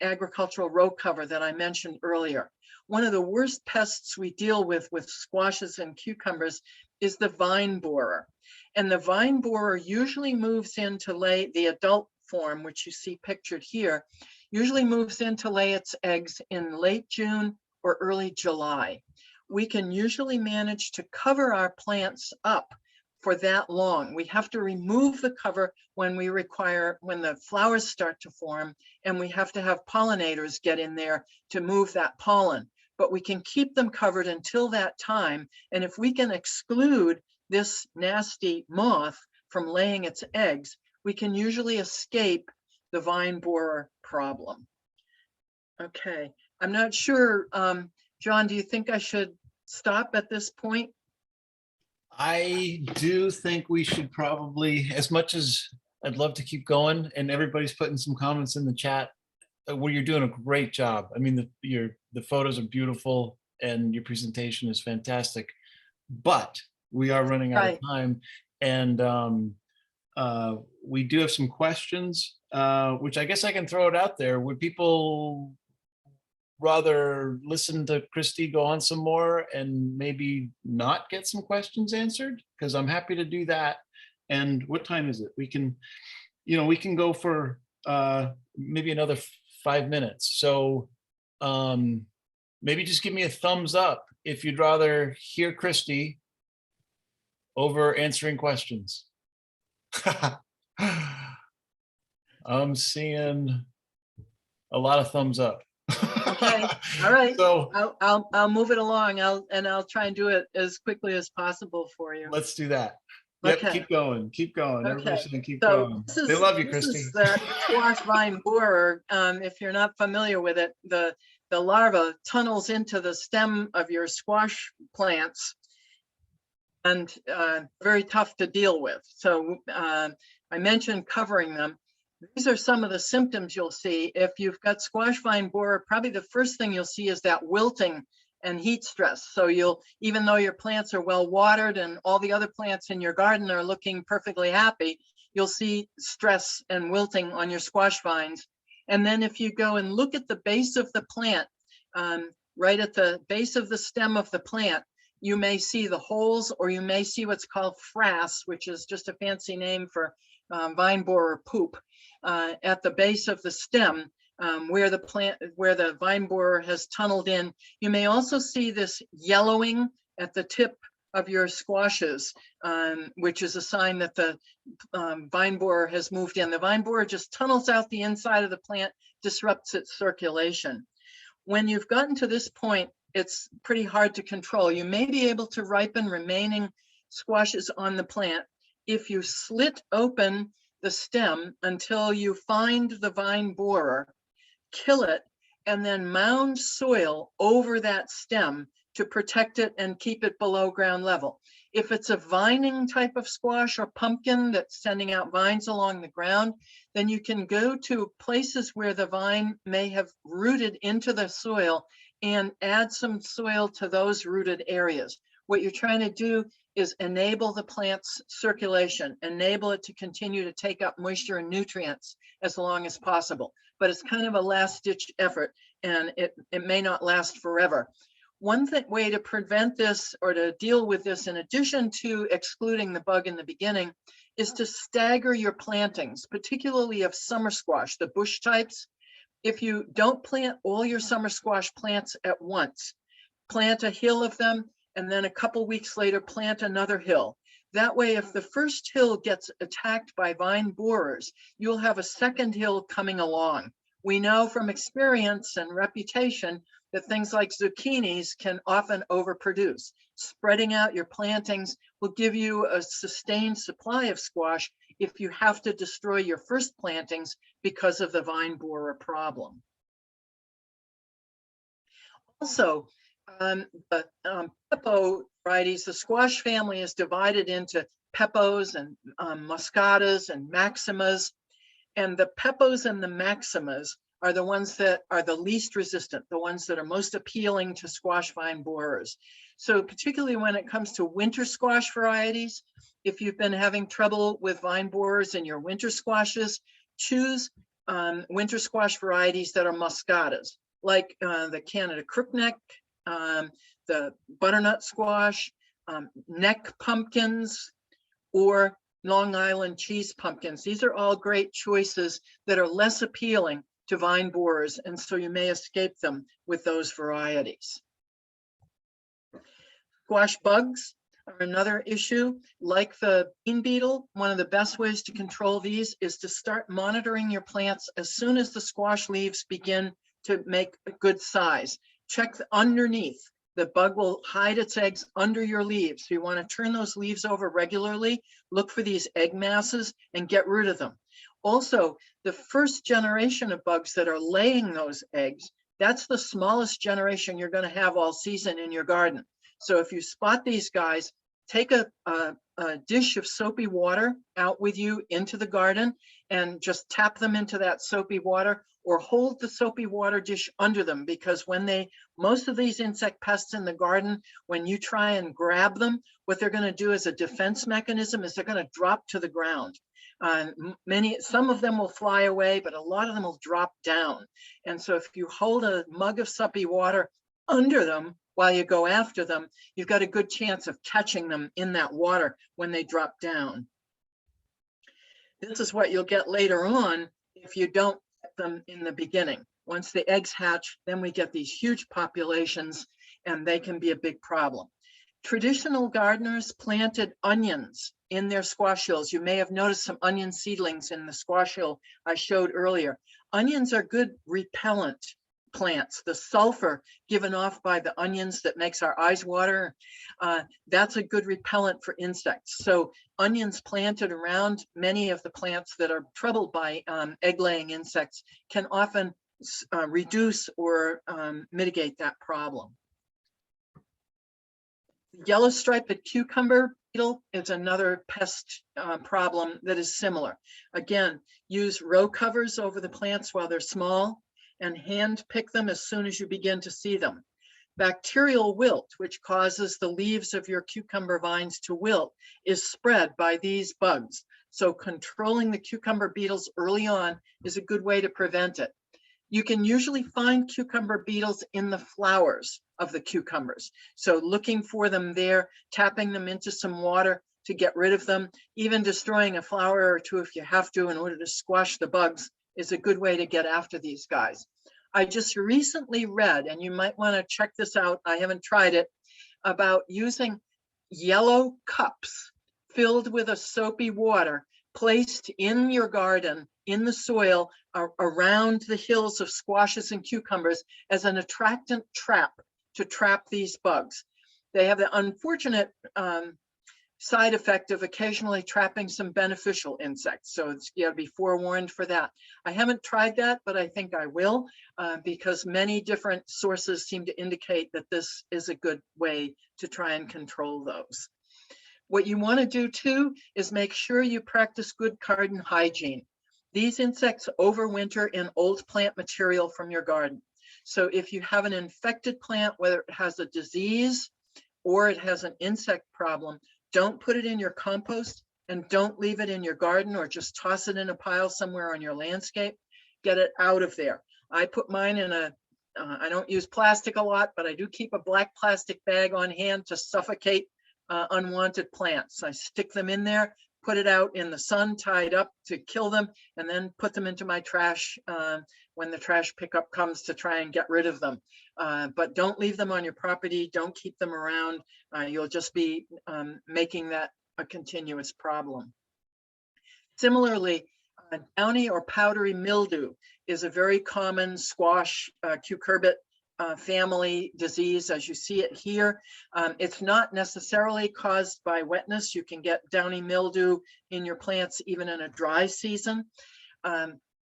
agricultural row cover that I mentioned earlier. One of the worst pests we deal with squashes and cucumbers is the vine borer. And the vine borer usually moves in to lay, the adult form, which you see pictured here, usually moves in to lay its eggs in late June or early July. We can usually manage to cover our plants up for that long. We have to remove the cover when the flowers start to form, and we have to have pollinators get in there to move that pollen. But we can keep them covered until that time. And if we can exclude this nasty moth from laying its eggs, we can usually escape the vine borer problem. Okay, I'm not sure, John, do you think I should stop at this point? I do think we should probably, as much as I'd love to keep going, and everybody's putting some comments in the chat, well, you're doing a great job. I mean, the photos are beautiful and your presentation is fantastic, but we are running out of Right. time. And we do have some questions, which I guess I can throw it out there. Would people rather listen to Christie go on some more and maybe not get some questions answered? Because I'm happy to do that. And what time is it? We can, we can go for maybe another 5 minutes. So maybe just give me a thumbs up if you'd rather hear Christie over answering questions. I'm seeing a lot of thumbs up. Okay, all right. So I'll move it along. I'll try and do it as quickly as possible for you. let's do that. Yep, Okay. Keep going. Keep going. Okay. Everybody's saying keep So going. this is, They love you, this Christie. is the squash vine borer. If you're not familiar with it, the larva tunnels into the stem of your squash plants and very tough to deal with. So I mentioned covering them. These are some of the symptoms you'll see. If you've got squash vine borer, probably the first thing you'll see is that wilting and heat stress. So even though your plants are well watered and all the other plants in your garden are looking perfectly happy, you'll see stress and wilting on your squash vines. And then if you go and look at the base of the plant, right at the base of the stem of the plant, you may see the holes, or you may see what's called frass, which is just a fancy name for vine borer poop, at the base of the stem, where the vine borer has tunneled in. You may also see this yellowing at the tip of your squashes, which is a sign that the vine borer has moved in. The vine borer just tunnels out the inside of the plant, disrupts its circulation. When you've gotten to this point, it's pretty hard to control. You may be able to ripen remaining squashes on the plant if you slit open the stem until you find the vine borer, kill it, and then mound soil over that stem to protect it and keep it below ground level. If it's a vining type of squash or pumpkin that's sending out vines along the ground, then you can go to places where the vine may have rooted into the soil and add some soil to those rooted areas. What you're trying to do is enable the plant's circulation, enable it to continue to take up moisture and nutrients as long as possible. But it's kind of a last ditch effort, and it may not last forever. One way to prevent this or to deal with this, in addition to excluding the bug in the beginning, is to stagger your plantings, particularly of summer squash, the bush types. If you don't plant all your summer squash plants at once, plant a hill of them, and then a couple weeks later, plant another hill. That way, if the first hill gets attacked by vine borers, you'll have a second hill coming along. We know from experience and reputation that things like zucchinis can often overproduce. Spreading out your plantings will give you a sustained supply of squash if you have to destroy your first plantings because of the vine borer problem. Also, the pepo varieties, the squash family is divided into pepos and muscatas and maximas. And the pepos and the maximas are the ones that are the least resistant, the ones that are most appealing to squash vine borers. So particularly when it comes to winter squash varieties, if you've been having trouble with vine borers in your winter squashes, choose winter squash varieties that are muscatas, like the Canada crookneck, the butternut squash, neck pumpkins, or Long Island cheese pumpkins. These are all great choices that are less appealing to vine borers, and so you may escape them with those varieties. Squash bugs are another issue. Like the bean beetle, one of the best ways to control these is to start monitoring your plants as soon as the squash leaves begin to make a good size. Check underneath the bug will hide its eggs under your leaves. So you want to turn those leaves over regularly, look for these egg masses and get rid of them. Also, the first generation of bugs that are laying those eggs, that's the smallest generation you're going to have all season in your garden. So if you spot these guys, take a dish of soapy water out with you into the garden and just tap them into that soapy water, or hold the soapy water dish under them, because when most of these insect pests in the garden, when you try and grab them, what they're going to do as a defense mechanism is they're going to drop to the ground. Some of them will fly away, but a lot of them will drop down. And so if you hold a mug of soapy water under them while you go after them, you've got a good chance of catching them in that water when they drop down. This is what you'll get later on if you don't get them in the beginning. Once the eggs hatch, then we get these huge populations, and they can be a big problem. Traditional gardeners planted onions in their squash hills. You may have noticed some onion seedlings in the squash hill I showed earlier. Onions are good repellent plants. The sulfur given off by the onions that makes our eyes water, that's a good repellent for insects. So onions planted around many of the plants that are troubled by egg-laying insects can often reduce or mitigate that problem. Yellow striped cucumber beetle is another pest problem that is similar. Again, use row covers over the plants while they're small and hand pick them as soon as you begin to see them. Bacterial wilt, which causes the leaves of your cucumber vines to wilt, is spread by these bugs. So controlling the cucumber beetles early on is a good way to prevent it. You can usually find cucumber beetles in the flowers of the cucumbers. So looking for them there, tapping them into some water to get rid of them, even destroying a flower or two if you have to in order to squash the bugs is a good way to get after these guys. I just recently read, and you might want to check this out, I haven't tried it, about using yellow cups filled with a soapy water placed in your garden, in the soil, around the hills of squashes and cucumbers as an attractant trap to trap these bugs. They have the unfortunate side effect of occasionally trapping some beneficial insects. So you gotta be forewarned for that. I haven't tried that, but I think I will, because many different sources seem to indicate that this is a good way to try and control those. What you want to do too is make sure you practice good garden hygiene. These insects overwinter in old plant material from your garden. So if you have an infected plant, whether it has a disease or it has an insect problem, don't put it in your compost and don't leave it in your garden or just toss it in a pile somewhere on your landscape. Get it out of there. I put mine in I don't use plastic a lot, but I do keep a black plastic bag on hand to suffocate unwanted plants. I stick them in there, put it out in the sun, tied up to kill them, and then put them into my trash when the trash pickup comes to try and get rid of them. But don't leave them on your property. Don't keep them around. You'll just be making that a continuous problem. Similarly, downy or powdery mildew is a very common squash cucurbit family disease, as you see it here. It's not necessarily caused by wetness. You can get downy mildew in your plants even in a dry season.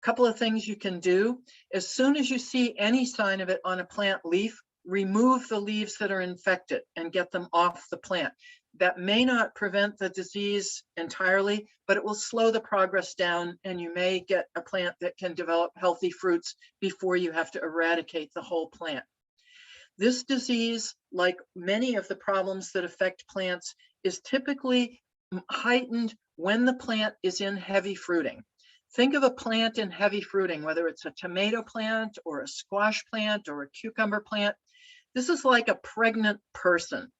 Couple of things you can do. As soon as you see any sign of it on a plant leaf, remove the leaves that are infected and get them off the plant. That may not prevent the disease entirely, but it will slow the progress down, and you may get a plant that can develop healthy fruits before you have to eradicate the whole plant. This disease, like many of the problems that affect plants, is typically heightened when the plant is in heavy fruiting. Think of a plant in heavy fruiting, whether it's a tomato plant or a squash plant or a cucumber plant. This is like a pregnant person.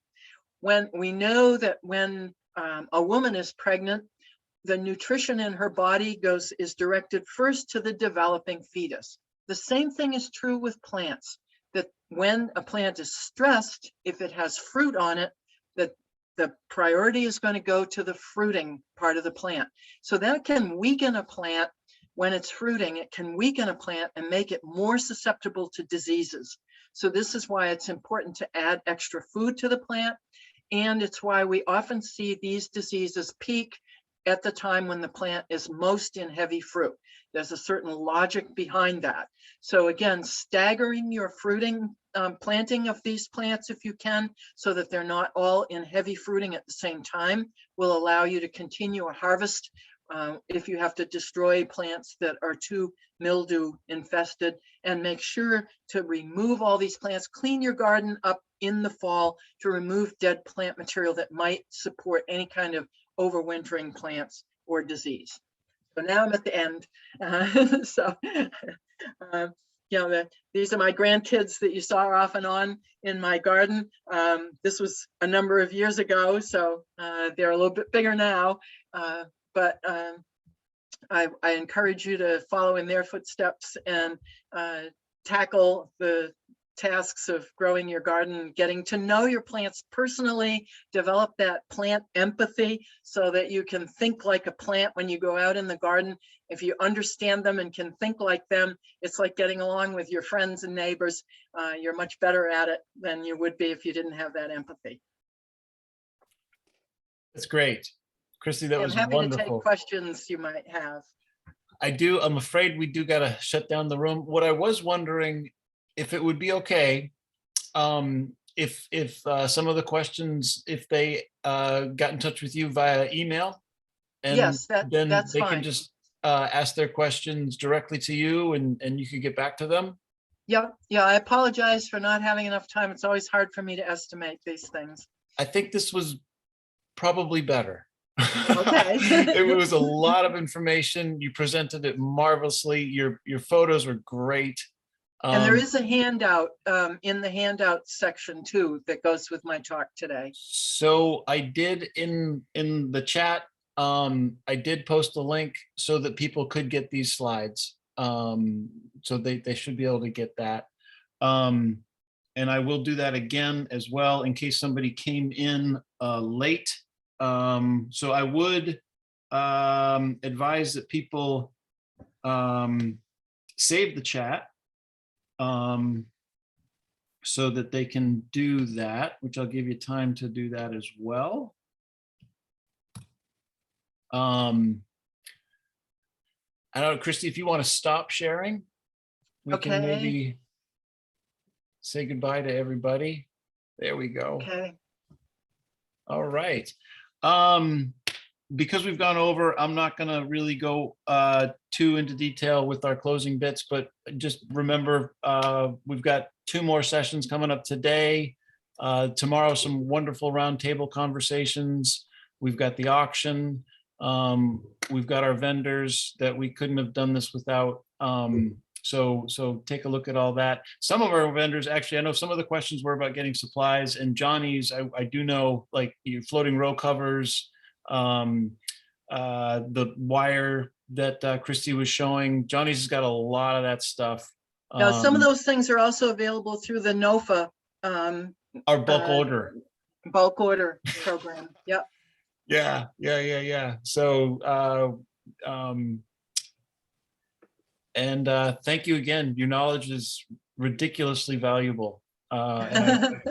When we know that when a woman is pregnant, the nutrition in her body is directed first to the developing fetus. The same thing is true with plants, that when a plant is stressed, if it has fruit on it, that the priority is going to go to the fruiting part of the plant. So that can weaken a plant when it's fruiting. It can weaken a plant and make it more susceptible to diseases. So this is why it's important to add extra food to the plant. And it's why we often see these diseases peak at the time when the plant is most in heavy fruit. There's a certain logic behind that. So again, staggering your fruiting planting of these plants if you can, so that they're not all in heavy fruiting at the same time, will allow you to continue a harvest if you have to destroy plants that are too mildew infested. And make sure to remove all these plants, clean your garden up in the fall to remove dead plant material that might support any kind of overwintering plants or disease. So now I'm at the end. These are my grandkids that you saw off and on in my garden. This was a number of years ago, so they're a little bit bigger now. But I encourage you to follow in their footsteps and tackle the tasks of growing your garden, getting to know your plants personally, develop that plant empathy so that you can think like a plant when you go out in the garden. If you understand them and can think like them, it's like getting along with your friends and neighbors. You're much better at it than you would be if you didn't have that empathy. That's great. Christie, that was wonderful. I'm happy to take questions you might have. I do. I'm afraid we do got to shut down the room. What I was wondering, if it would be okay, if some of the questions, if they got in touch with you via email, and yes, then that's they fine. can just ask their questions directly to you, and you could get back to them. Yeah, I apologize for not having enough time. It's always hard for me to estimate these things. I think this was probably better. Okay. It was a lot of information. You presented it marvelously. Your photos were great. And there is a handout in the handout section too that goes with my talk today. So I did in the chat, I did post a link so that people could get these slides. So they should be able to get that. And I will do that again as well in case somebody came in late. So I would advise that people save the chat so that they can do that, which I'll give you time to do that as well. I don't know, Christie, if you want to stop sharing, we can maybe say goodbye to everybody. There we go. Okay. All right. Because we've gone over, I'm not going to really go too into detail with our closing bits, but just remember, we've got 2 more sessions coming up today. Tomorrow, some wonderful roundtable conversations. We've got the auction. We've got our vendors that we couldn't have done this without. So take a look at all that. Some of our vendors, actually, I know some of the questions were about getting supplies, and Johnny's, I do know, like your floating row covers, the wire that Christie was showing. Johnny's has got a lot of that stuff. Now, some of those things are also available through the NOFA. Our bulk order program. Yep. Yeah. So, thank you again. Your knowledge is ridiculously valuable. And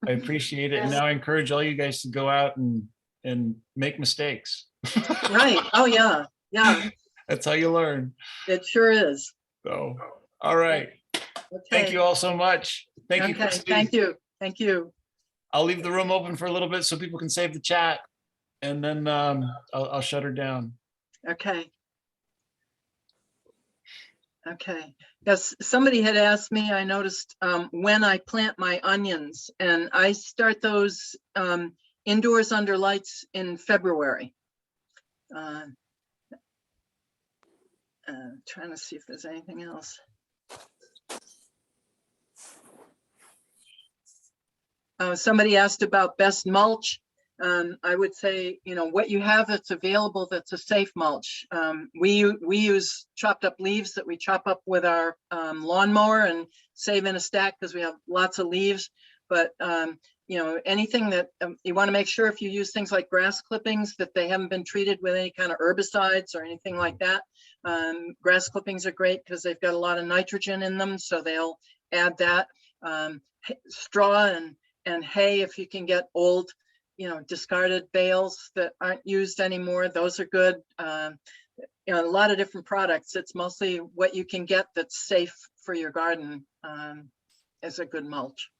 I appreciate it. And now I encourage all you guys to go out and make mistakes. Right. Oh, yeah. That's how you learn. It sure is. So, all right. Okay. Thank you all so much. Thank you, Christie. Thank you. I'll leave the room open for a little bit so people can save the chat, and then I'll shut her down. Okay. Yes, somebody had asked me, I noticed when I plant my onions, and I start those indoors under lights in February. Trying to see if there's anything else. Somebody asked about best mulch. I would say, what you have that's available that's a safe mulch. We use chopped up leaves that we chop up with our lawnmower and save in a stack because we have lots of leaves. But anything that you want to make sure, if you use things like grass clippings, that they haven't been treated with any kind of herbicides or anything like that. Grass clippings are great because they've got a lot of nitrogen in them, so they'll add that. Straw and hay, if you can get old, discarded bales that aren't used anymore, those are good. A lot of different products. It's mostly what you can get that's safe for your garden is a good mulch.